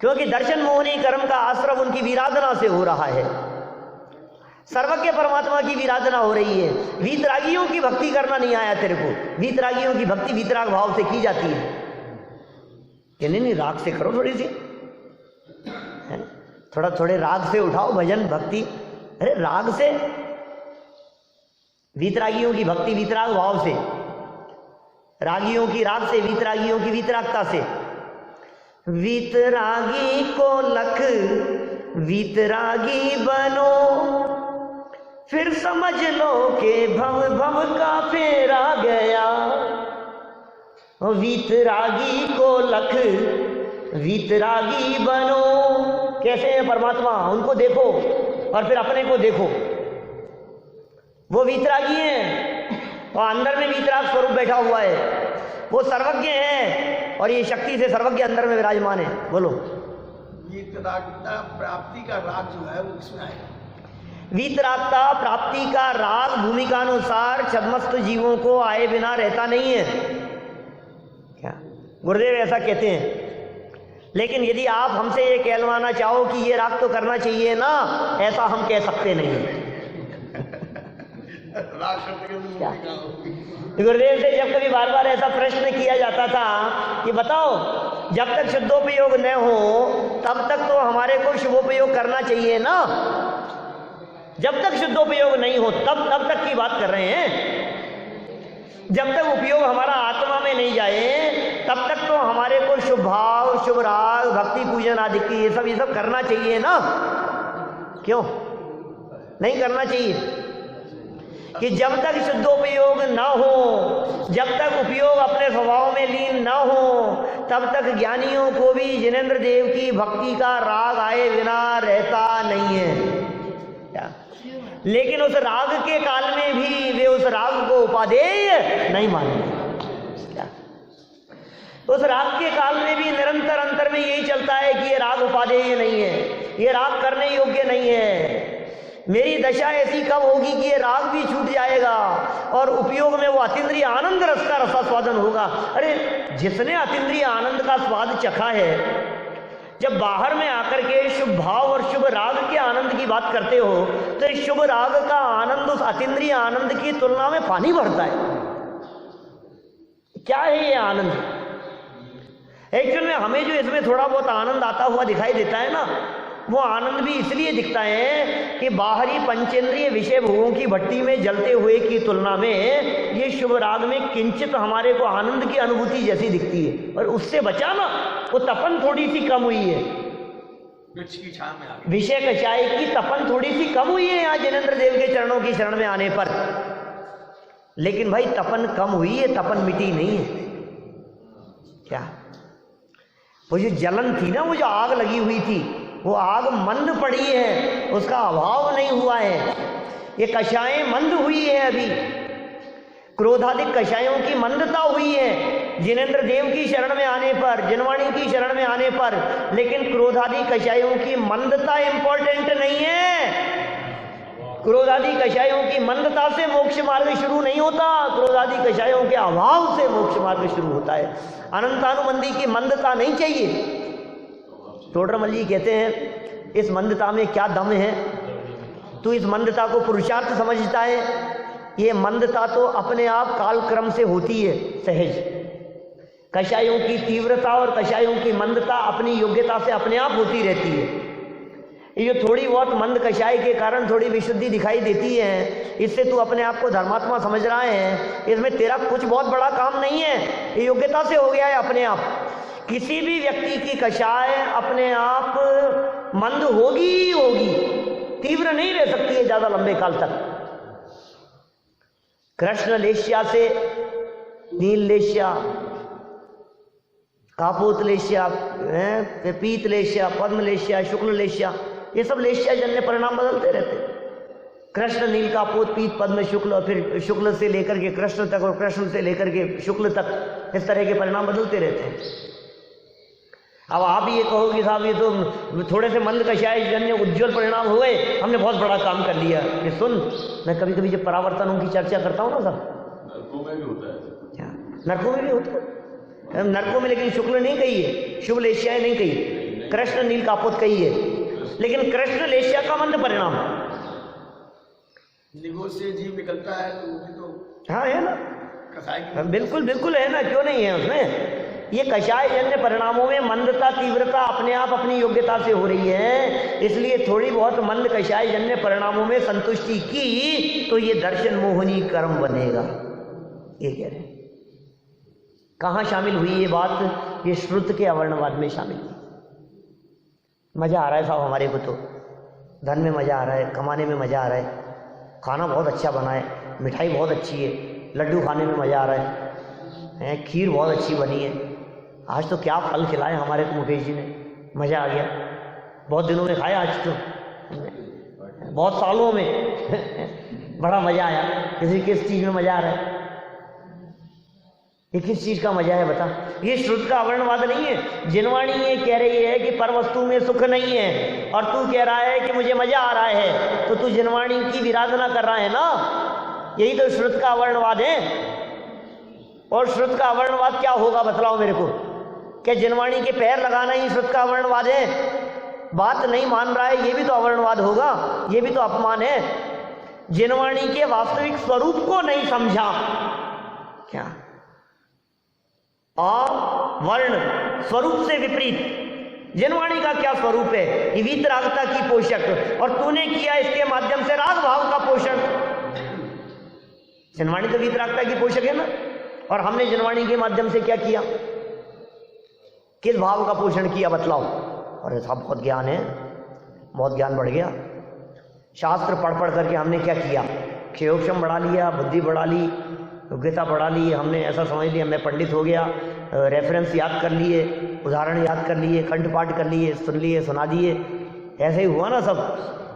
क्योंकि दर्शन मोहनी कर्म का आश्रव उनकी वीराधना से हो रहा है। सर्वज्ञ परमात्मा की विराधना हो रही है। वीतरागियों की भक्ति करना नहीं आया तेरे को। वीतरागियों की भक्ति वीतराग भाव से की जाती है कि नहीं, राग से करो थोड़ी सी, है थोड़ा थोड़े राग से उठाओ भजन भक्ति। अरे राग से, वीतरागियों की भक्ति वीतराग भाव से, रागियों की राग से, वीतरागियों की वीतरागता से। वीतरागी को लख वीतरागी बनो, फिर समझ लो कि भव भव का फेरा गया। वीतरागी को लख वीतरागी बनो। कैसे हैं परमात्मा, उनको देखो और फिर अपने को देखो। वो वीतरागी हैं और अंदर में वीतराग स्वरूप बैठा हुआ है। वो सर्वज्ञ है और ये शक्ति से सर्वज्ञ अंदर में विराजमान है। बोलो। वीतरागता प्राप्ति का राग जो है वो किसमें आएगा? वीतरागता प्राप्ति का राग भूमिका अनुसार छद्मस्त जीवों को आए बिना रहता नहीं है। क्या गुरुदेव ऐसा कहते हैं। लेकिन यदि आप हमसे ये कहलवाना चाहो कि ये राग तो करना चाहिए ना, ऐसा हम कह सकते नहीं। गुरुदेव से जब कभी बार बार ऐसा प्रश्न किया जाता था कि बताओ, जब तक शुद्धोपयोग न हो तब तक तो हमारे को शुभोपयोग करना चाहिए ना। जब तक शुद्धोपयोग नहीं हो तब तक की बात कर रहे हैं। जब तक उपयोग हमारा आत्मा में नहीं जाए तब तक तो हमारे को शुभ भाव, शुभ राग, भक्ति पूजन आदि की ये सब करना चाहिए ना। क्यों नहीं करना चाहिए? कि जब तक शुद्धोपयोग ना हो, जब तक उपयोग अपने स्वभाव में लीन ना हो, तब तक ज्ञानियों को भी जिनेंद्र देव की भक्ति का राग आए बिना रहता नहीं है। क्या? लेकिन उस राग के काल में भी वे उस राग को उपादेय नहीं मानेंगे। क्या? उस राग के काल में भी निरंतर अंतर में यही चलता है कि ये राग उपादेय नहीं है, ये राग करने योग्य नहीं है। मेरी दशा ऐसी कब होगी कि ये राग भी छूट जाएगा और उपयोग में वो अतीन्द्रिय आनंद रस का रसास्वादन होगा। अरे जिसने अतीन्द्रिय आनंद का स्वाद चखा है, जब बाहर में आकर के शुभ भाव और शुभ राग के आनंद की बात करते हो तो इस शुभ राग का आनंद उस अतीन्द्रिय आनंद की तुलना में पानी भरता है। क्या है ये आनंद? एक्चुअल में हमें जो इसमें थोड़ा बहुत आनंद आता हुआ दिखाई देता है ना, वो आनंद भी इसलिए दिखता है कि बाहरी पंचेंद्रिय विषय भोगों की भट्टी में जलते हुए की तुलना में ये शुभ राग में किंचित हमारे को आनंद की अनुभूति जैसी दिखती है। और उससे बचा ना, वो तपन थोड़ी सी कम हुई है। वृक्ष की छाया में आ गई। विषय कषाय की तपन थोड़ी सी कम हुई है यहाँ जिनेंद्र देव के चरणों की शरण में आने पर। लेकिन भाई तपन कम हुई है, तपन मिटी नहीं है। क्या? वो जो जलन थी ना, वो जो आग लगी हुई थी, वो आग मंद पड़ी है, उसका अभाव नहीं हुआ है। ये कषायें मंद हुई है। अभी क्रोधाधिक कषायों की मंदता हुई है जिनेंद्र देव की शरण में आने पर, जिनवाणी की शरण में आने पर। लेकिन क्रोधादि कषायों की मंदता इंपॉर्टेंट नहीं है। क्रोधादि कषायों की मंदता से मोक्ष मार्ग शुरू नहीं होता, क्रोधादि कषायों के अभाव से मोक्ष मार्ग शुरू होता है। अनंतानुबंधी की मंदता नहीं चाहिए। तोड़रमल जी कहते हैं, इस मंदता में क्या दम है? तू इस मंदता को पुरुषार्थ समझता है? ये मंदता तो अपने आप कालक्रम से होती है, सहज। कषायों की तीव्रता और कषायों की मंदता अपनी योग्यता से अपने आप होती रहती है। ये जो थोड़ी बहुत मंद कषाय के कारण थोड़ी विशुद्धि दिखाई देती है, इससे तू अपने आप को धर्मात्मा समझ रहा है। इसमें तेरा कुछ बहुत बड़ा काम नहीं है, ये योग्यता से हो गया है अपने आप। किसी भी व्यक्ति की कषाय अपने आप मंद होगी ही होगी, तीव्र नहीं रह सकती है ज्यादा लंबे काल तक। कृष्ण लेश्या से नील लेश्या, कापोत लेश्या, पीत लेश्या, पद्म लेश्या, शुक्ल लेश्या, ये सब लेश्या जन्य परिणाम बदलते रहते। कृष्ण नील कापोत पीत पद्म शुक्ल, और फिर शुक्ल से लेकर के कृष्ण तक और कृष्ण से लेकर के शुक्ल तक, इस तरह के परिणाम बदलते रहते हैं। अब आप ये कहोगे साहब ये तो थोड़े से मंद कषाय जन्य उज्ज्वल परिणाम हुए, हमने बहुत बड़ा काम कर लिया। ये सुन, मैं कभी कभी जब परावर्तनों की चर्चा करता हूँ ना साहब, नरकों में भी होता है। क्या? नरकों में भी होता है। नरकों में लेकिन शुक्ल नहीं कही है, शुभ लेश्याएं नहीं कही, कृष्ण नील कापोत कही है। लेकिन कृष्ण लेश्या का मंद परिणाम, निगोज से जीव निकलता है तो वो भी तो हाँ है ना, कसाय की बिल्कुल बिल्कुल है ना, क्यों नहीं है उसमें। ये कषाय जन्य परिणामों में मंदता तीव्रता अपने आप अपनी योग्यता से हो रही है, इसलिए थोड़ी बहुत मंद कषाय जन्य परिणामों में संतुष्टि की तो ये दर्शन मोहनी कर्म बनेगा, ये कह रहे हैं। कहाँ शामिल हुई ये बात? ये श्रुत के अवर्णवाद में शामिल हुई। मजा आ रहा है साहब हमारे को, तो धन में मजा आ रहा है, कमाने में मजा आ रहा है, खाना बहुत अच्छा बना है, मिठाई बहुत अच्छी है, लड्डू खाने में मजा आ रहा है, खीर बहुत अच्छी बनी है, आज तो क्या फल खिलाए हमारे को मुकेश जी ने, मजा आ गया, बहुत दिनों में खाया आज तो, बहुत सालों में बड़ा मजा आया। किस चीज में मजा आ रहा है? ये किस चीज का मजा है बता? ये श्रुत का अवर्णवाद नहीं है। जिनवाणी ये कह रही है कि पर वस्तु में सुख नहीं है और तू कह रहा है कि मुझे मजा आ रहा है, तो तू जिनवाणी की विराधना कर रहा है ना, यही तो श्रुत का अवर्णवाद है। और श्रुत का अवर्णवाद क्या होगा बतलाओ मेरे को? क्या जिनवाणी के पैर लगाना ही श्रुत का अवर्णवाद है? बात नहीं मान रहा है, ये भी तो अवर्णवाद होगा, ये भी तो अपमान है। जिनवाणी के वास्तविक स्वरूप को नहीं समझा, क्या वर्ण स्वरूप से विपरीत जिनवाणी का क्या स्वरूप है? ये वीतरागता की पोषक, और तूने किया इसके माध्यम से राग भाव का पोषण। जिनवाणी तो वीतरागता की पोषक है ना, और हमने जिनवाणी के माध्यम से क्या किया? किस भाव का पोषण किया बतलाओ? अरे साहब बहुत ज्ञान है, बहुत ज्ञान बढ़ गया, शास्त्र पढ़ पढ़ करके हमने क्या किया? क्षयोक्षम बढ़ा लिया, बुद्धि बढ़ा ली, योग्यता बढ़ा ली, हमने ऐसा समझ लिया मैं पंडित हो गया, रेफरेंस याद कर लिए, उदाहरण याद कर लिए, कंठपाठ कर लिए, सुन लिए, सुना दिए, ऐसे ही हुआ ना सब।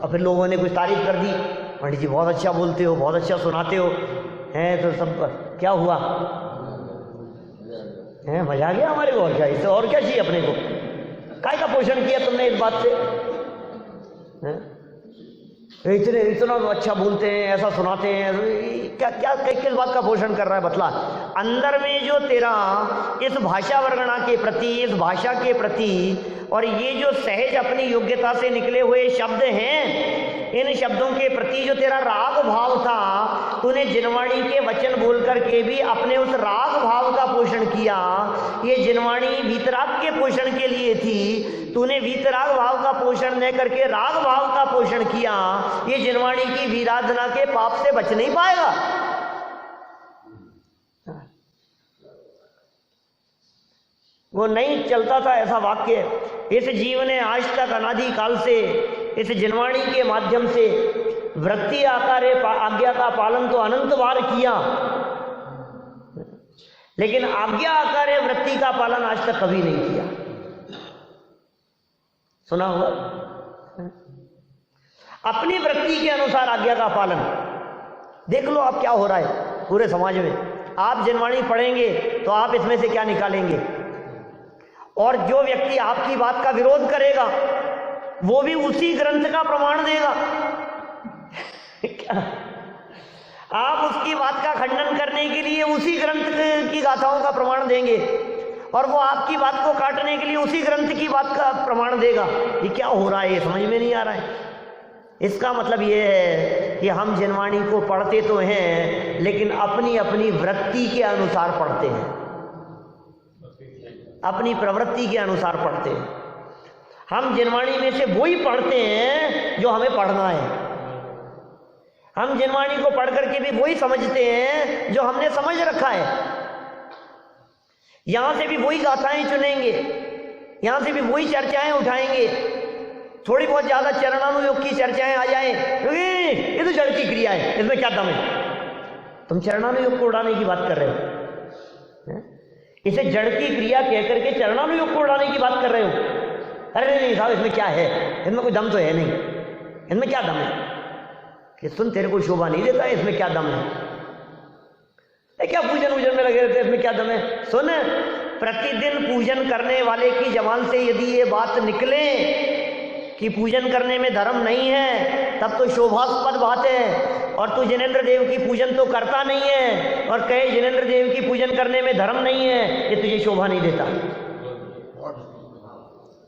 और फिर लोगों ने कुछ तारीफ कर दी, पंडित जी बहुत अच्छा बोलते हो, बहुत अच्छा सुनाते हो, हैं, तो सब क्या हुआ? हैं, मजा आ गया हमारे को, और क्या, इससे और क्या चाहिए अपने को? काय का पोषण किया तुमने इस बात से? इतना अच्छा बोलते हैं, ऐसा सुनाते हैं, क्या क्या किस बात का पोषण कर रहा है बतला? अंदर में जो तेरा इस भाषा वर्गणा के प्रति, इस भाषा के प्रति, और ये जो सहज अपनी योग्यता से निकले हुए शब्द हैं, इन शब्दों के प्रति जो तेरा राग भाव था, तूने जिनवाणी के वचन बोल करके भी अपने उस राग भाव का पोषण किया। ये जिनवाणी वीतराग के पोषण के लिए थी, तूने वीतराग भाव का पोषण न करके राग भाव का पोषण किया। ये जिनवाणी की विराधना के पाप से बच नहीं पाएगा। वो नहीं चलता था ऐसा वाक्य। इस जीव ने आज तक अनादि काल से इस जिनवाणी के माध्यम से वृत्ति आकारे आज्ञा का पालन तो अनंत बार किया, लेकिन आज्ञा आकारे वृत्ति का पालन आज तक कभी नहीं किया। सुना होगा? अपनी वृत्ति के अनुसार आज्ञा का पालन। देख लो अब क्या हो रहा है पूरे समाज में। आप जिनवाणी पढ़ेंगे तो आप इसमें से क्या निकालेंगे? और जो व्यक्ति आपकी बात का विरोध करेगा वो भी उसी ग्रंथ का प्रमाण देगा। क्या? आप उसकी बात का खंडन करने के लिए उसी ग्रंथ की गाथाओं का प्रमाण देंगे, और वो आपकी बात को काटने के लिए उसी ग्रंथ की बात का प्रमाण देगा। ये क्या हो रहा है? ये समझ में नहीं आ रहा है। इसका मतलब ये है कि हम जिनवाणी को पढ़ते तो हैं, लेकिन अपनी अपनी वृत्ति के अनुसार पढ़ते हैं, अपनी प्रवृत्ति के अनुसार पढ़ते हैं। हम जिनवाणी में से वही पढ़ते हैं जो हमें पढ़ना है। हम जिनवाणी को पढ़ करके भी वही समझते हैं जो हमने समझ रखा है। यहां से भी वही गाथाएं चुनेंगे, यहां से भी वही चर्चाएं उठाएंगे। थोड़ी बहुत ज्यादा चरणानुयोग की चर्चाएं आ जाएं, क्योंकि ये तो जड़ की क्रिया है, इसमें क्या दम है? तुम चरणानुयोग को उड़ाने की बात कर रहे हो, इसे जड़ की क्रिया कह करके चरणानुयोग को उड़ाने की बात कर रहे हो। अरे नहीं साहब, इसमें क्या है? इसमें कोई दम तो है नहीं। इसमें क्या दम है? कि सुन, तेरे को शोभा नहीं देता है, इसमें क्या दम है? क्या पूजन वूजन में लगे रहते, इसमें क्या दम है? सुन, प्रतिदिन पूजन करने वाले की जबान से यदि ये बात निकले कि पूजन करने में धर्म नहीं है, तब तो शोभास्पद बात है। और तू जिनेंद्र देव की पूजन तो करता नहीं है और कहे जिनेंद्र देव की पूजन करने में धर्म नहीं है, ये तुझे शोभा नहीं देता।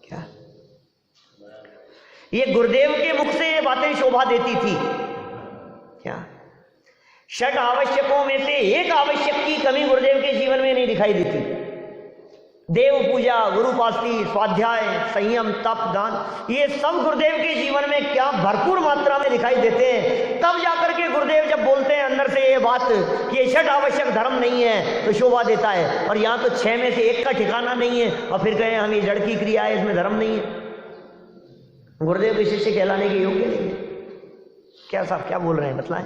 क्या ये गुरुदेव के मुख से ये बातें शोभा देती थी? क्या षट आवश्यकों में से एक आवश्यक की कमी गुरुदेव के जीवन में नहीं दिखाई देती। देव पूजा, गुरुपास्ती, स्वाध्याय, संयम, तप, दान, ये सब गुरुदेव के जीवन में क्या भरपूर मात्रा में दिखाई देते हैं। तब जाकर के गुरुदेव जब बोलते हैं अंदर से ये बात कि ये षट आवश्यक धर्म नहीं है तो शोभा देता है। और यहाँ तो 6 में से एक का ठिकाना नहीं है और फिर कहें हम ये जड़ की क्रिया है, इसमें धर्म नहीं है। गुरुदेव के शिष्य कहलाने के योग्य नहीं है। क्या साहब क्या बोल रहे हैं, बतलाएं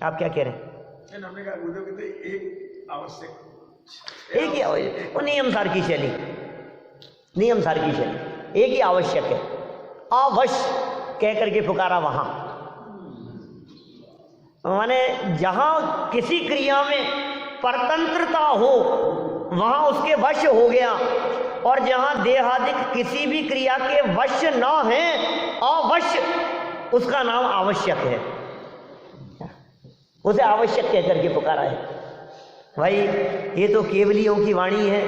आप क्या कह रहे हैं? हमने कहा गुरुदेव कहते एक आवश्यक, एक ही आवश्यक, वो नियम सार की शैली, नियम सार की शैली, एक ही आवश्यक है। अवश्य कह करके पुकारा वहां, माने जहां किसी क्रिया में परतंत्रता हो वहां उसके वश हो गया, और जहां देहादिक किसी भी क्रिया के वश ना है, अवश्य, उसका नाम आवश्यक है। उसे आवश्यक कह करके पुकारा है। भाई ये तो केवलियों की वाणी है,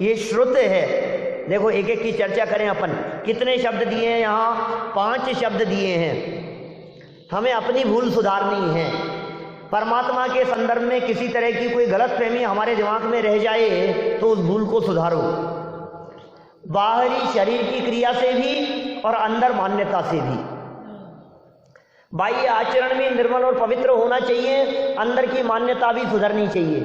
ये श्रुत है। देखो एक एक की चर्चा करें अपन। कितने शब्द दिए हैं यहाँ? 5 शब्द दिए हैं। हमें अपनी भूल सुधारनी है। परमात्मा के संदर्भ में किसी तरह की कोई गलतफहमी हमारे दिमाग में रह जाए तो उस भूल को सुधारो। बाहरी शरीर की क्रिया से भी और अंदर मान्यता से भी। बाह्य आचरण में निर्मल और पवित्र होना चाहिए, अंदर की मान्यता भी सुधरनी चाहिए।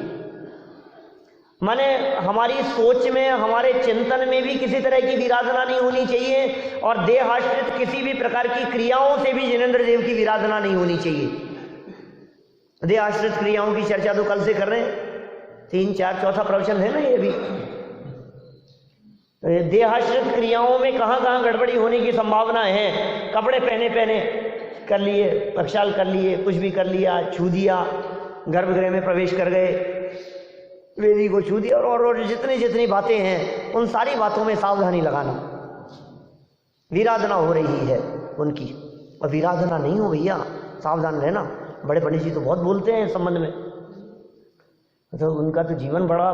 माने हमारी सोच में, हमारे चिंतन में भी किसी तरह की विराधना नहीं होनी चाहिए, और देहाश्रित किसी भी प्रकार की क्रियाओं से भी जिनेंद्र देव की विराधना नहीं होनी चाहिए। देहाश्रित क्रियाओं की चर्चा तो कल से कर रहे हैं, 3, 4, चौथा प्रवचन है ना ये भी। देहाश्रित क्रियाओं में कहाँ कहाँ गड़बड़ी होने की संभावना है। कपड़े पहने कर लिए, प्रक्षाल कर लिए, कुछ भी कर लिया, छू दिया, गर्भगृह में प्रवेश कर गए, वेदी को छू दिया, और जितनी बातें हैं उन सारी बातों में सावधानी लगाना। विराधना हो रही है उनकी, और विराधना नहीं हो भैया, सावधान रहना। बड़े पंडित जी तो बहुत बोलते हैं इस संबंध में, तो उनका तो जीवन बड़ा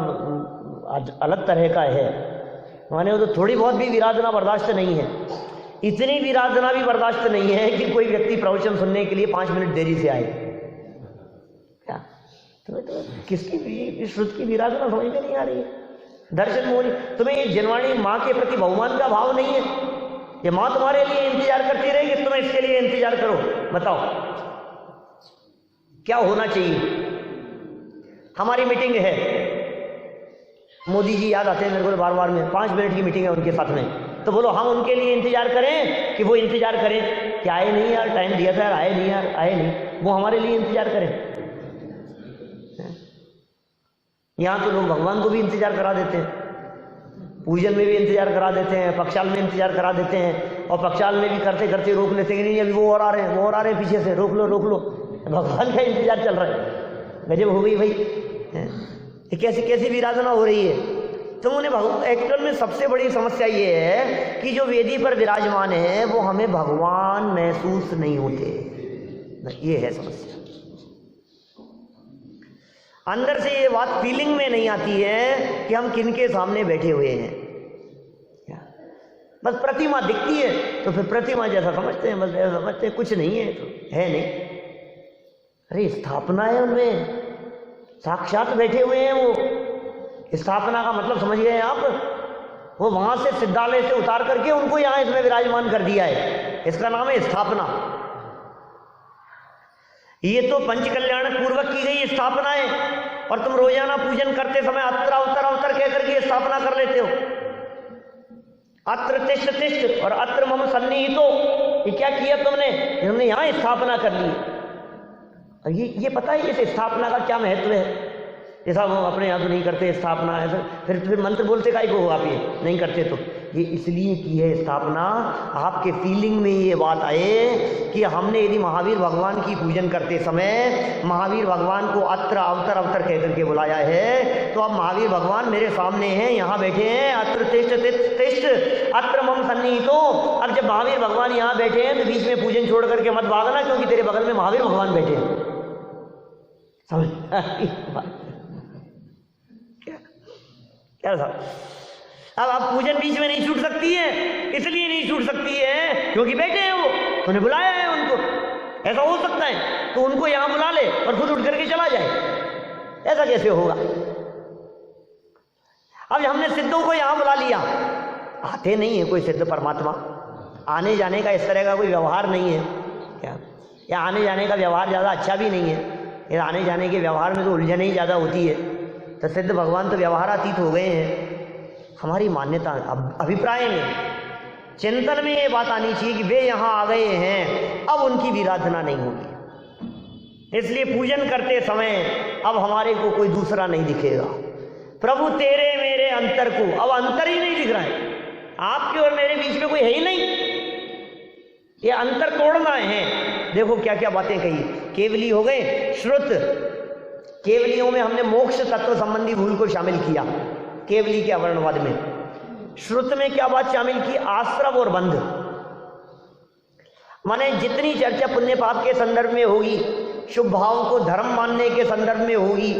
अलग तरह का है। माने वो तो थोड़ी बहुत भी विराधना बर्दाश्त नहीं है, इतनी विराधना भी बर्दाश्त नहीं है कि कोई व्यक्ति प्रवचन सुनने के लिए 5 मिनट देरी से आए। क्या तुम्हें तो किसकी श्रुत की विराधना समझ में नहीं आ रही है? दर्शन मोहनी, तुम्हें ये जनवाणी माँ के प्रति बहुमान का भाव नहीं है? ये माँ तुम्हारे लिए इंतजार करती रहेगी, तुम्हें इसके लिए इंतजार करो। बताओ क्या होना चाहिए? हमारी मीटिंग है, मोदी जी याद आते हैं मेरे को बार बार में, 5 मिनट की मीटिंग है उनके साथ में, तो बोलो हम उनके लिए इंतजार करें कि वो इंतजार करें कि आए नहीं यार, टाइम दिया था यार, आए नहीं यार, आए नहीं, वो हमारे लिए इंतजार करें। यहाँ तो लोग भगवान को भी इंतजार करा देते हैं, पूजन में भी इंतजार करा देते हैं, पक्षाल में इंतजार करा देते हैं, और पक्षाल में भी करते करते रोक लेते हैं कि नहीं अभी वो और आ रहे हैं, वो और आ रहे हैं पीछे से, रोक लो रोक लो। भगवान का इंतजार चल रहा है। गजब हो गई भाई, कैसी विराधना हो रही है। तो उन्हें एक्चुअल में सबसे बड़ी समस्या ये है कि जो वेदी पर विराजमान है वो हमें भगवान महसूस नहीं होते, ये है समस्या। अंदर से ये बात फीलिंग में नहीं आती है कि हम किनके सामने बैठे हुए हैं। बस प्रतिमा दिखती है तो फिर प्रतिमा जैसा समझते हैं, बस ऐसा समझते हैं, कुछ नहीं है तो है नहीं। अरे स्थापना है उनमें, साक्षात बैठे हुए हैं वो। स्थापना का मतलब समझ गए आप? वो वहां से सिद्धालय से उतार करके उनको यहां इसमें विराजमान कर दिया है, इसका नाम है स्थापना। ये तो पंच कल्याण पूर्वक की गई स्थापना है, और तुम रोजाना पूजन करते समय अत्र अवतर अवतर कह करके स्थापना कर लेते हो। अत्र तिष्ठ तिष्ठ और अत्र मम सन्निहितो, ये क्या किया तुमने? हमने यहां स्थापना कर ली। और ये पता है इस स्थापना का क्या महत्व है? जैसा वो अपने यहाँ तो नहीं करते स्थापना, ऐसा फिर मंत्र बोलते काहे को हो आप ये नहीं करते? तो ये इसलिए की है स्थापना, आपके फीलिंग में ये बात आए कि हमने यदि महावीर भगवान की पूजन करते समय महावीर भगवान को अत्र अवतर अवतर कह करके बुलाया है, तो अब महावीर भगवान मेरे सामने हैं, यहाँ बैठे हैं। अत्र तिष्ठ तिष्ठ अत्र मम सन्निहितो। अब जब महावीर भगवान यहाँ बैठे हैं तो बीच में पूजन छोड़ करके मत भागना, क्योंकि तेरे बगल में महावीर भगवान बैठे हैं। समझ क्या था? अब आप पूजन बीच में नहीं छूट सकती है, इसलिए नहीं छूट सकती है क्योंकि बैठे हैं वो, तूने बुलाया है उनको। ऐसा हो सकता है? तो उनको यहां बुला ले और खुद उठ करके चला जाए, ऐसा कैसे होगा? अब हमने सिद्धों को यहां बुला लिया, आते नहीं है कोई सिद्ध परमात्मा, आने जाने का इस तरह का कोई व्यवहार नहीं है क्या? या आने जाने का व्यवहार ज़्यादा अच्छा भी नहीं है, ये आने जाने के व्यवहार में तो उलझन ही ज़्यादा होती है। तो सिद्ध भगवान तो व्यवहारातीत हो गए हैं। हमारी मान्यता अभिप्राय में, चिंतन में ये बात आनी चाहिए कि वे यहाँ आ गए हैं, अब उनकी विराधना नहीं होगी। इसलिए पूजन करते समय अब हमारे को कोई दूसरा नहीं दिखेगा। प्रभु तेरे मेरे अंतर को, अब अंतर ही नहीं दिख रहा है, आपके और मेरे बीच में कोई है ही नहीं, ये अंतर तोड़ना है। देखो क्या क्या बातें कही। केवली हो गए श्रुत, केवलियों में हमने मोक्ष तत्व संबंधी भूल को शामिल किया केवली के अवर्णवाद में। श्रुत में क्या बात शामिल की? आश्रव और बंध। माने जितनी चर्चा पुण्य पाप के संदर्भ में होगी, शुभ भाव को धर्म मानने के संदर्भ में होगी,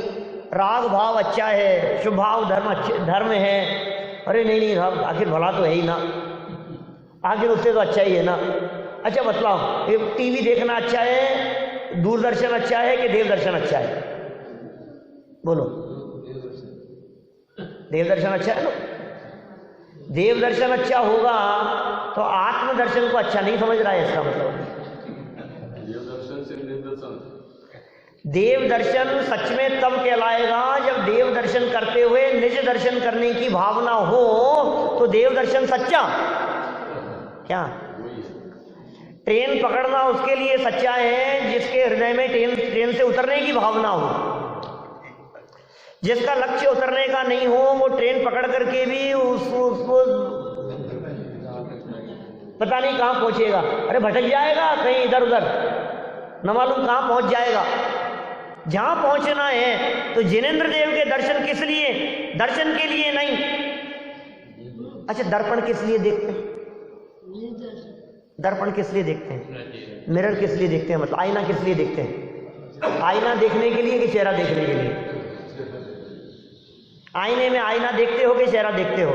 राग भाव अच्छा है, शुभ भाव धर्म है, अरे नहीं नहीं साहब आखिर भला तो है ही ना, आखिर उससे तो अच्छा ही है ना। अच्छा बतलाओ, ये टीवी देखना अच्छा है, दूरदर्शन अच्छा है कि देवदर्शन अच्छा है? बोलो। देवदर्शन अच्छा है ना? देवदर्शन अच्छा होगा तो आत्मदर्शन को अच्छा नहीं समझ रहा है, इसका मतलब देवदर्शन सच में तब कहलाएगा जब देवदर्शन करते हुए निज दर्शन करने की भावना हो, तो देवदर्शन सच्चा। क्या ट्रेन पकड़ना उसके लिए सच्चा है जिसके हृदय में ट्रेन से उतरने की भावना हो। जिसका लक्ष्य उतरने का नहीं हो, वो ट्रेन पकड़ करके भी उसको पता नहीं कहां पहुंचेगा, अरे भटक जाएगा कहीं इधर उधर, न मालूम कहां पहुंच जाएगा। जहां पहुंचना है तो जिनेंद्र देव के दर्शन किस लिए? दर्शन के लिए नहीं। अच्छा दर्पण किस लिए देखते हैं? दर्पण किस लिए देखते हैं? मिरर किस लिए देखते हैं? मतलब आईना किस लिए देखते हैं? आईना देखने के लिए कि चेहरा देखने के लिए? आईने में आईना देखते हो कि चेहरा देखते हो?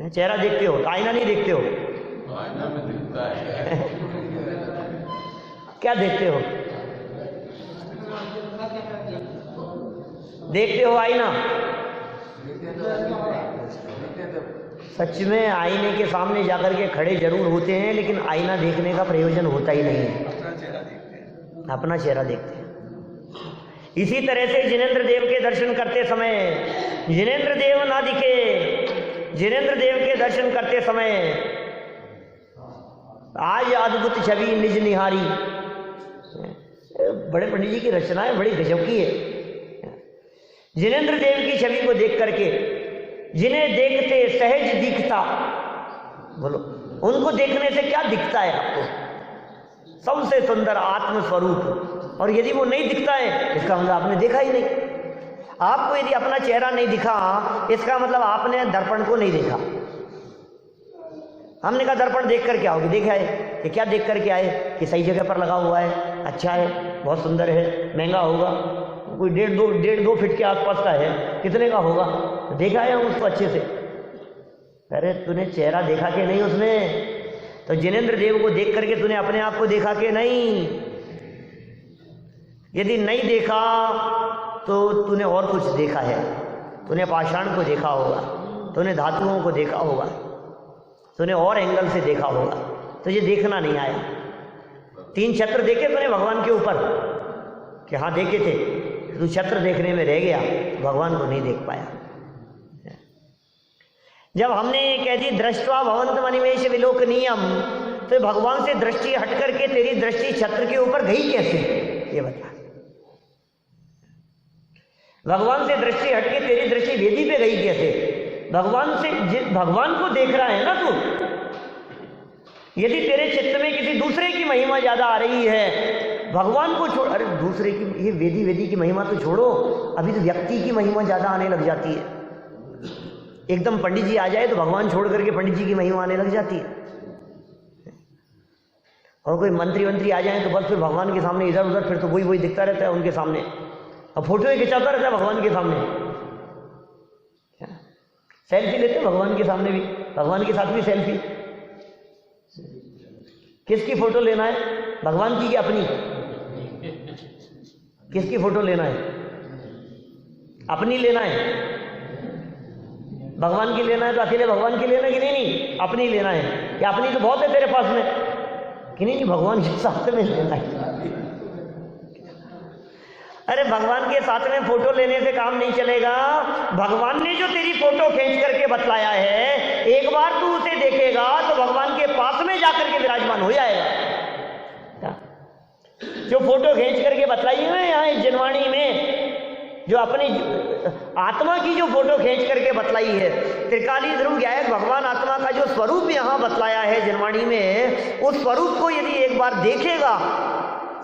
चेहरा देखते हो तो आईना नहीं देखते हो? आईना में दिखता है। क्या देखते हो? देखते हो आईना? सच में आईने के सामने जाकर के खड़े जरूर होते हैं, लेकिन आईना देखने का प्रयोजन होता ही नहीं है। अपना चेहरा देखते हैं। इसी तरह से जिनेंद्र देव के दर्शन करते समय जिनेंद्र देव ना दिखे, जिनेंद्र देव के दर्शन करते समय आज अद्भुत छवि निज निहारी। बड़े पंडित जी की रचनाएं बड़ी गजब की है। जिनेंद्र देव की छवि को देख करके जिन्हें देखते सहज दिखता, बोलो उनको देखने से क्या दिखता है आपको? सबसे सुंदर आत्मस्वरूप। और यदि वो नहीं दिखता है इसका मतलब आपने देखा ही नहीं। आपको यदि अपना चेहरा नहीं दिखा इसका मतलब आपने दर्पण को नहीं देखा। हमने कहा दर्पण देख कर क्या होगी? देखा है कि क्या देख कर के आए कि सही जगह पर लगा हुआ है, अच्छा है, बहुत सुंदर है, महंगा होगा, कोई डेढ़ दो फीट के आसपास का है, कितने का होगा? देखा है हम उसको अच्छे से। अरे तूने चेहरा देखा कि नहीं उसमें? तो जिनेंद्र देव को देख करके तूने अपने आप को देखा कि नहीं? यदि नहीं देखा तो तूने और कुछ देखा है। तूने पाषाण को देखा होगा, तूने धातुओं को देखा होगा, तूने और एंगल से देखा होगा, तुझे देखना नहीं आया। 3 छत्र देखे तूने भगवान के ऊपर कि हाँ देखे थे, तू छत्र देखने में रह गया, भगवान को नहीं देख पाया। जब हमने कह दी दृष्टवा भवंत मनिमेष विलोकनीयम, तो भगवान से दृष्टि हट करके तेरी दृष्टि छत्र के ऊपर गई कैसे? ये बता। भगवान से दृष्टि हट के तेरी दृष्टि वेदी पे गई कैसे? भगवान को देख रहा है ना तू। यदि तेरे चित्त में किसी दूसरे की महिमा ज्यादा आ रही है, भगवान को छोड़, अरे दूसरे की, ये वेदी की महिमा तो छोड़ो, अभी तो व्यक्ति की महिमा ज्यादा आने लग जाती है। एकदम पंडित जी आ जाए तो भगवान छोड़ करके पंडित जी की महिमा आने लग जाती है। और कोई मंत्री आ जाए तो बस फिर भगवान के सामने इधर उधर फिर तो वही दिखता रहता है उनके सामने, और फोटो ही खिंचाता रहता है भगवान के सामने। सेल्फी लेते हैं भगवान के सामने भी, भगवान के साथ भी सेल्फी। किसकी फोटो लेना है, भगवान की कि अपनी? किसकी फोटो लेना है? अपनी लेना है? भगवान की लेना है तो अकेले भगवान की लेना कि नहीं, अपनी लेना है। क्या अपनी तो बहुत है तेरे पास में कि नहीं, भगवान के साथ में लेना है। अरे भगवान के साथ में फोटो लेने से काम नहीं चलेगा। भगवान ने जो तेरी फोटो खींच करके बतलाया है, एक बार तू उसे देखेगा तो भगवान के पास में जाकर के विराजमान हो जाएगा। जो फोटो खींच करके बतलाई है यहाँ इस जिनवाणी में, जो अपनी आत्मा की जो फोटो खींच करके बतलाई है, त्रिकाली ध्रुव गायक भगवान आत्मा का जो स्वरूप यहाँ बतलाया है जिनवाणी में, उस स्वरूप को यदि एक बार देखेगा,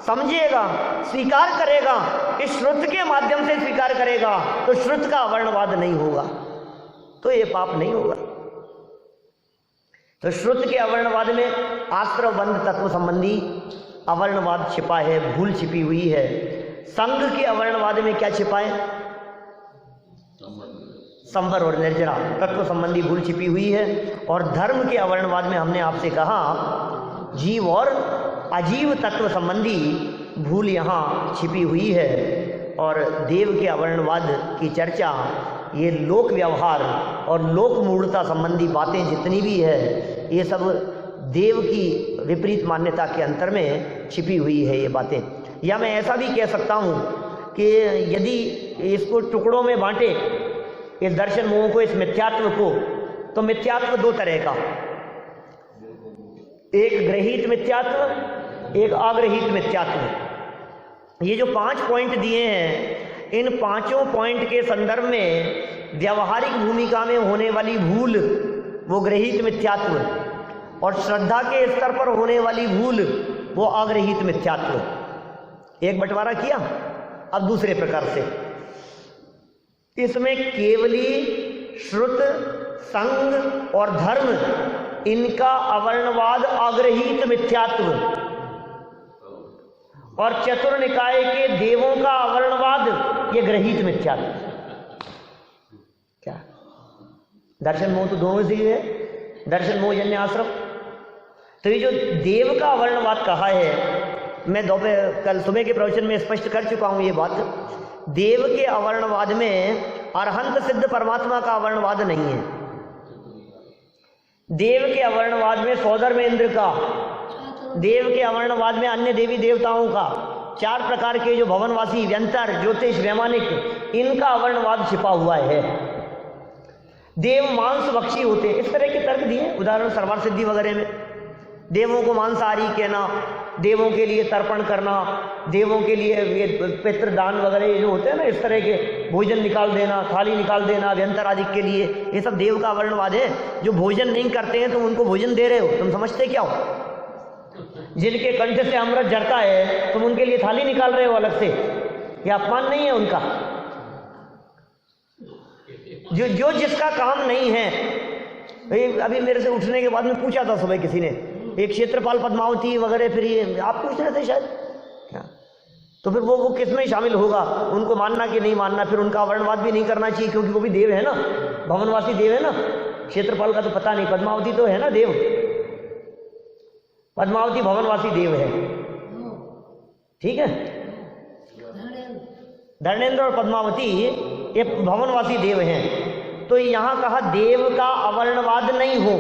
समझेगा, स्वीकार करेगा, इस श्रुत के माध्यम से स्वीकार करेगा, तो श्रुत का अवर्णवाद नहीं होगा, तो ये पाप नहीं होगा। तो श्रुत के अवर्णवाद में आश्रव बंध तत्व संबंधी अवर्णवाद छिपा है, भूल छिपी हुई है। संघ के अवर्णवाद में क्या छिपा है? संवर और निर्जरा तत्व संबंधी भूल छिपी हुई है। और धर्म के अवर्णवाद में हमने आपसे कहा जीव और अजीव तत्व संबंधी भूल यहाँ छिपी हुई है। और देव के अवर्णवाद की चर्चा, ये लोक व्यवहार और लोक मूढ़ता संबंधी बातें जितनी भी है, ये सब देव की विपरीत मान्यता के अंतर में छिपी हुई है ये बातें। या मैं ऐसा भी कह सकता हूँ कि यदि इसको टुकड़ों में बांटे, इस दर्शन मोह को, इस मिथ्यात्व को, तो मिथ्यात्व दो तरह का, एक ग्रहित मिथ्यात्व, एक अग्रहित मिथ्यात्व। ये जो 5 पॉइंट दिए हैं, इन 5 पॉइंट के संदर्भ में व्यावहारिक भूमिका में होने वाली भूल वो ग्रहित मिथ्यात्व, और श्रद्धा के स्तर पर होने वाली भूल वो अग्रहित मिथ्यात्व। एक बंटवारा किया। अब दूसरे प्रकार से इसमें केवली श्रुत, संग और धर्म, इनका अवर्णवाद अग्रहित मिथ्यात्व, और चतुर्निकाय के देवों का अवर्णवाद ये ग्रहित मिथ्यात्व। क्या दर्शन मोह तो दोनों से है, दर्शन मोह जन्य आश्रम। तो ये जो देव का अवर्णवाद कहा है, मैं कल सुबह के प्रवचन में स्पष्ट कर चुका हूं ये बात। देव के अवर्णवाद में अरहंत सिद्ध परमात्मा का अवर्णवाद नहीं है। देव के अवर्णवाद में सौदर में इंद्र का, देव के अवर्णवाद में अन्य देवी देवताओं का, 4 प्रकार के जो भवनवासी, व्यंतर, ज्योतिष, वैमानिक, इनका अवर्णवाद छिपा हुआ है। देव मांस भक्षी होते हैं, इस तरह के तर्क दिए, उदाहरण सर्वार सिद्धि वगैरह में। देवों को मांसाहारी कहना, देवों के लिए तर्पण करना, देवों के लिए ये पितृदान वगैरह जो होते हैं ना, इस तरह के भोजन निकाल देना, थाली निकाल देना व्यंतर आदि के लिए, ये सब देव का अवर्णवाद है। जो भोजन नहीं करते हैं तुम उनको भोजन दे रहे हो, तुम समझते क्या हो? जिनके कंठ से अमृत झरता है तुम उनके लिए थाली निकाल रहे हो अलग से, यह अपमान नहीं है उनका? जो जिसका काम नहीं है। अभी मेरे से उठने के बाद में पूछा था सुबह किसी ने, एक क्षेत्रपाल पद्मावती वगैरह, फिर ये आप पूछ रहे थे शायद क्या, तो फिर वो किस में शामिल होगा, उनको मानना कि नहीं मानना? फिर उनका वर्णवाद भी नहीं करना चाहिए, क्योंकि वो भी देव है ना, भवनवासी देव है ना। क्षेत्रपाल का तो पता नहीं, पद्मावती तो है ना देव, पद्मावती भवनवासी देव है, ठीक है। धर्मेंद्र और पद्मावती ये भवनवासी देव हैं। तो यहाँ कहा देव का अवर्णवाद नहीं हो,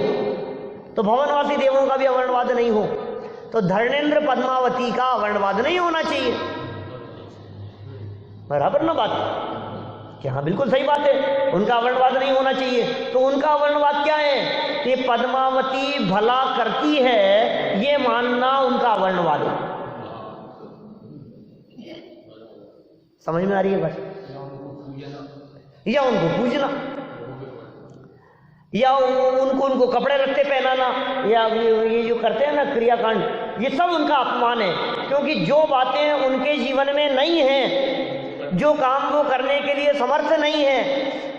तो भवनवासी देवों का भी अवर्णवाद नहीं हो, तो धर्मेंद्र पद्मावती का अवर्णवाद नहीं होना चाहिए। बराबर ना बात? कि हाँ बिल्कुल सही बात है, उनका अवर्णवाद नहीं होना चाहिए। तो उनका अवर्णवाद क्या है कि पद्मावती भला करती है, ये मानना उनका अवर्णवाद है। समझ में आ रही है बात? या उनको पूजना, या उनको कपड़े रखते पहनाना, या ये जो करते हैं ना क्रियाकांड, ये सब उनका अपमान है। क्योंकि जो बातें उनके जीवन में नहीं है, जो काम वो करने के लिए समर्थ नहीं है,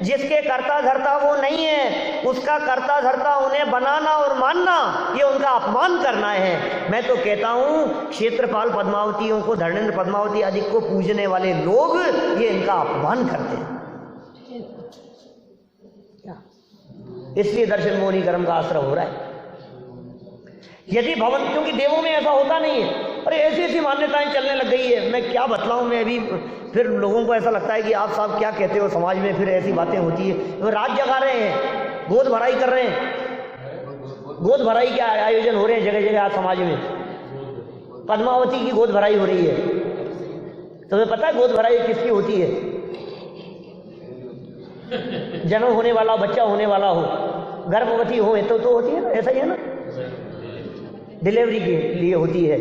जिसके कर्ता धर्ता वो नहीं है, उसका कर्ता धर्ता उन्हें बनाना और मानना, ये उनका अपमान करना है। मैं तो कहता हूं क्षेत्रपाल पद्मावतियों को, धर्मेंद्र पद्मावती आदि को पूजने वाले लोग ये इनका अपमान करते हैं। इसलिए दर्शन मोहनी कर्म का आश्रय हो रहा है। यदि भवन, क्योंकि देवों में ऐसा होता नहीं है। अरे ऐसी ऐसी मान्यताएं चलने लग गई है, मैं क्या बतलाऊं। मैं अभी फिर लोगों को ऐसा लगता है कि आप साहब क्या कहते हो, समाज में फिर ऐसी बातें होती है। वो रात जगा रहे हैं, गोद भराई कर रहे हैं, गोद भराई के आयोजन हो रहे हैं जगह जगह आज समाज में। पद्मावती की गोद भराई हो रही है। तुम्हें पता है गोद भराई किसकी होती है? जन्म होने वाला, बच्चा होने वाला हो, गर्भवती हो तो होती है ना, ऐसा ही है ना, डिलीवरी के लिए होती है।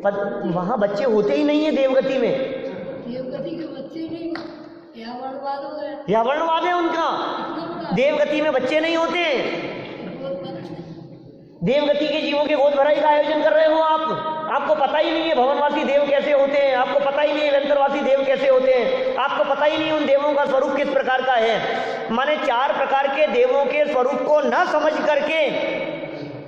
पर वहाँ बच्चे होते ही नहीं है देवगति में। देवगति के बच्चे नहीं, यहाँ वर्णवाद हो गया, यह वर्णवाद है उनका। देवगति में बच्चे नहीं होते। देवगति के जीवों के गोद भराई का आयोजन कर रहे हो आप। आपको पता ही नहीं है भवनवासी देव कैसे होते हैं, आपको पता ही नहीं है व्यंतरवासी देव कैसे होते हैं, आपको पता ही नहीं उन देवों का स्वरूप किस प्रकार का है। माने 4 प्रकार के देवों के स्वरूप को न समझ करके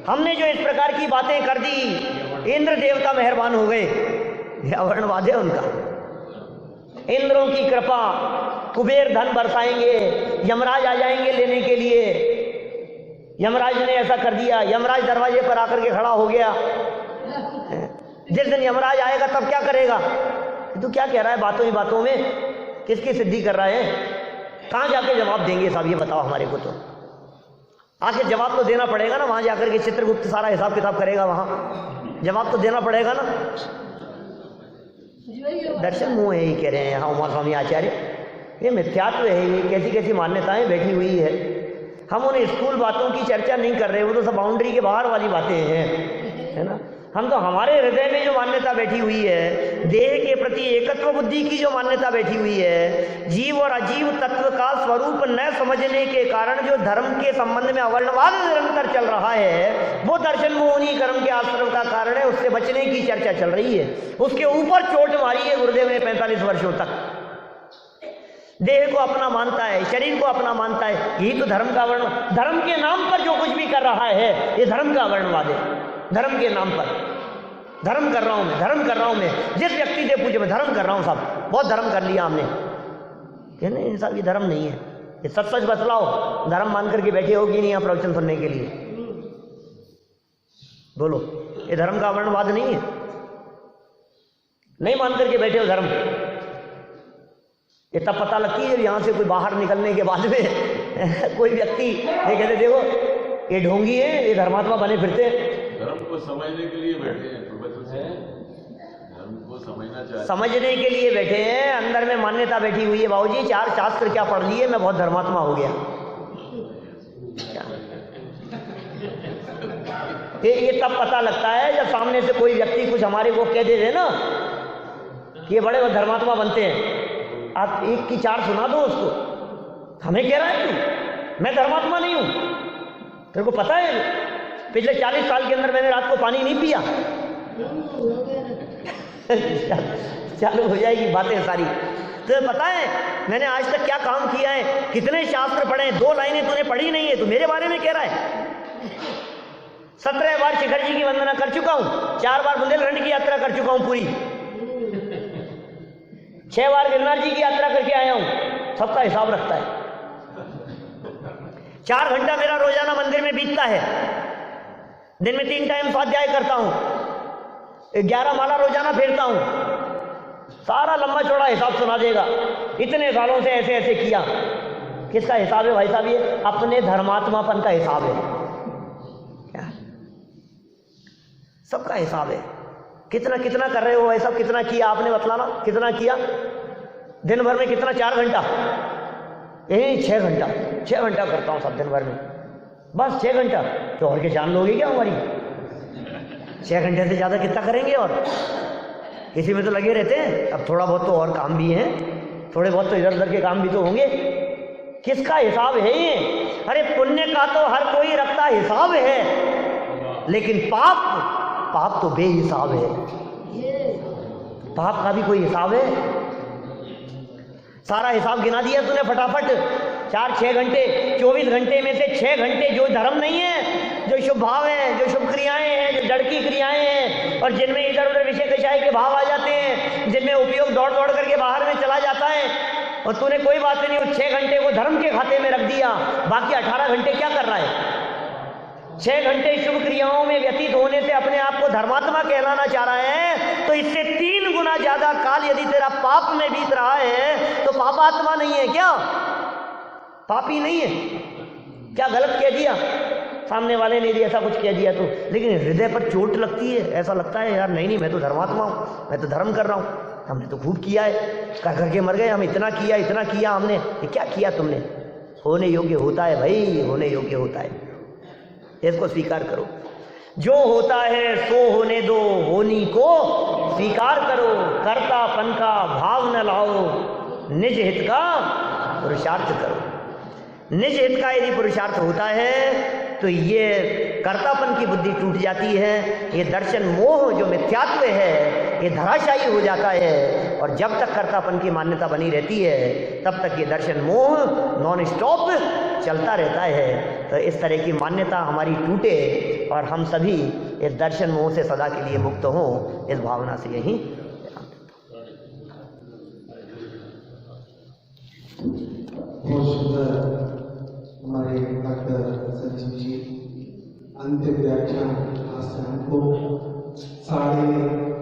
हमने जो इस प्रकार की बातें कर दी, इंद्र देवता मेहरबान हो गए। यह वर्णवाद है उनका। इंद्रों की कृपा, कुबेर धन बरसाएंगे, यमराज आ जाएंगे लेने के लिए। यमराज ने ऐसा कर दिया, यमराज दरवाजे पर आकर के खड़ा हो गया। जिस दिन यमराज आएगा तब क्या करेगा? तू क्या कह रहा है बातों ही बातों में, किसकी सिद्धि कर रहा है? कहाँ जाके जवाब देंगे साहब, ये बताओ हमारे को। तो आखिर जवाब तो देना पड़ेगा ना, वहां जाकर के चित्रगुप्त सारा हिसाब किताब करेगा, वहां जवाब तो देना पड़ेगा ना। दर्शन मुंह है, ये कह रहे हैं यहाँ उमा स्वामी आचार्य, ये मिथ्यात्व है, ये कैसी कैसी मान्यताएं बैठी हुई है। हम उन्हें स्कूल बातों की चर्चा नहीं कर रहे, वो तो सब बाउंड्री के बाहर वाली बातें हैं, है ना। हम तो हमारे हृदय में जो मान्यता बैठी हुई है, देह के प्रति एकत्व बुद्धि की जो मान्यता बैठी हुई है, जीव और अजीव तत्व का स्वरूप न समझने के कारण जो धर्म के संबंध में अवर्णवाद निरंतर चल रहा है, वो दर्शन मोहनी कर्म के आश्रम का कारण है। उससे बचने की चर्चा चल रही है, उसके ऊपर चोट मारी है गुरुदेव ने 45 वर्षों तक। देह को अपना मानता है, शरीर को अपना मानता है, यही तो धर्म का वर्ण। धर्म के नाम पर जो कुछ भी कर रहा है, ये धर्म का वर्णवाद है। धर्म के नाम पर धर्म कर रहा हूं मैं, धर्म कर रहा हूं मैं, जिस व्यक्ति से पूछे मैं धर्म कर रहा हूं साहब, बहुत धर्म कर लिया हमने। नहीं साहब, ये धर्म नहीं है, ये सच सच बतलाओ। धर्म मान करके बैठे हो कि नहीं यहाँ प्रवचन सुनने के लिए? बोलो, ये धर्म का वर्णवाद नहीं है। नहीं मान करके बैठे हो धर्म, ये तब पता लगती है यहाँ से कोई बाहर निकलने के बाद में कोई व्यक्ति ये कहते देखो ये ढोंगी है, ये धर्मात्मा बने फिरते हैं। धर्म को समझने के लिए बैठे हैं, धर्म को समझने के लिए बैठे हैं। अंदर में मान्यता बैठी हुई है, बाबूजी 4 शास्त्र क्या पढ़ लिए, मैं बहुत धर्मात्मा हो गया। ये तब पता लगता है जब सामने से कोई व्यक्ति कुछ हमारे को कह दे ना कि ये बड़े धर्मात्मा बनते हैं। आप 1 की 4 सुना दो उसको, हमें कह रहा है तू मैं धर्मात्मा नहीं हूं। तेरे को पता है पिछले 40 साल के अंदर मैंने रात को पानी नहीं पिया। चालू हो जाएगी बातें सारी। तो पता है मैंने आज तक क्या काम किया है, कितने शास्त्र पढ़े, 2 लाइनें तूने पढ़ी नहीं है, तू मेरे बारे में कह रहा है। 17 बार शिखर जी की वंदना कर चुका हूं, 4 बार बुंदेलखंड की यात्रा कर चुका हूं पूरी, 6 बार गिरनार जी की यात्रा करके आया हूं। सबका हिसाब रखता है। 4 घंटा मेरा रोजाना मंदिर में बीतता है। दिन में 3 टाइम स्वाध्याय करता हूं, 11 माला रोजाना फेरता हूं। सारा लंबा चौड़ा हिसाब सुना देगा, इतने सालों से ऐसे ऐसे किया। किसका हिसाब है भाई साहब? ये अपने धर्मात्मापन का हिसाब है। क्या सबका हिसाब है। कितना कितना कर रहे हो भाई साहब, कितना किया आपने बतलाना, कितना किया दिन भर में? कितना? 4 घंटा? यही 6 घंटा, 6 घंटा करता हूं सब दिन भर में, बस 6 घंटा। तो और के जान लोगे क्या हमारी? 6 घंटे से ज्यादा कितना करेंगे? और इसी में तो लगे रहते हैं। अब थोड़ा बहुत तो और काम भी है, थोड़े बहुत तो इधर उधर के काम भी तो होंगे। किसका हिसाब है ये? अरे पुण्य का तो हर कोई रखता हिसाब है, लेकिन पाप तो बेहिसाब है। पाप का भी कोई हिसाब है? सारा हिसाब गिना दिया तूने फटाफट। 4-6 घंटे, 24 घंटे में से 6 घंटे जो धर्म नहीं है, जो शुभ भाव है, जो शुभ क्रियाएं हैं, जो जड़ की क्रियाएं हैं, और जिनमें इधर उधर विषय विषय के भाव आ जाते हैं, जिनमें उपयोग दौड़ दौड़ करके बाहर में चला जाता है, और तूने कोई बात नहीं उस 6 घंटे को धर्म के खाते में रख दिया। बाकी 18 घंटे क्या कर रहा है? 6 घंटे शुभ क्रियाओं में व्यतीत होने से अपने आप को धर्मात्मा कहलाना चाह रहा है, तो इससे 3 गुना ज्यादा काल यदि तेरा पाप में बीत रहा है तो पापात्मा नहीं है क्या? पापी नहीं है क्या? गलत कह दिया सामने वाले ने, यदि ऐसा कुछ कह दिया तो, लेकिन हृदय पर चोट लगती है, ऐसा लगता है यार नहीं मैं तो धर्मात्मा हूँ, मैं तो धर्म कर रहा हूँ, हमने तो खूब किया है, कर करके मर गए, हम इतना किया हमने। ये क्या किया तुमने? होने योग्य होता है भाई, होने योग्य होता है, इसको स्वीकार करो। जो होता है सो होने दो, होनी को स्वीकार करो, कर्तापन का भाव न लाओ, निज हित का पुरुषार्थ करो। निज हित का यदि पुरुषार्थ होता है तो ये कर्तापन की बुद्धि टूट जाती है, ये दर्शन मोह जो मिथ्यात्व है ये धराशायी हो जाता है, और जब तक कर्तापन की मान्यता बनी रहती है तब तक ये दर्शन मोह नॉन स्टॉप चलता रहता है। तो इस तरह की मान्यता हमारी टूटे और हम सभी इस दर्शन मोह से सदा के लिए मुक्त हों, इस भावना से यही हमारे डॉक्टर संजीव जी अंतिम व्याख्यान आज से हमको 8:30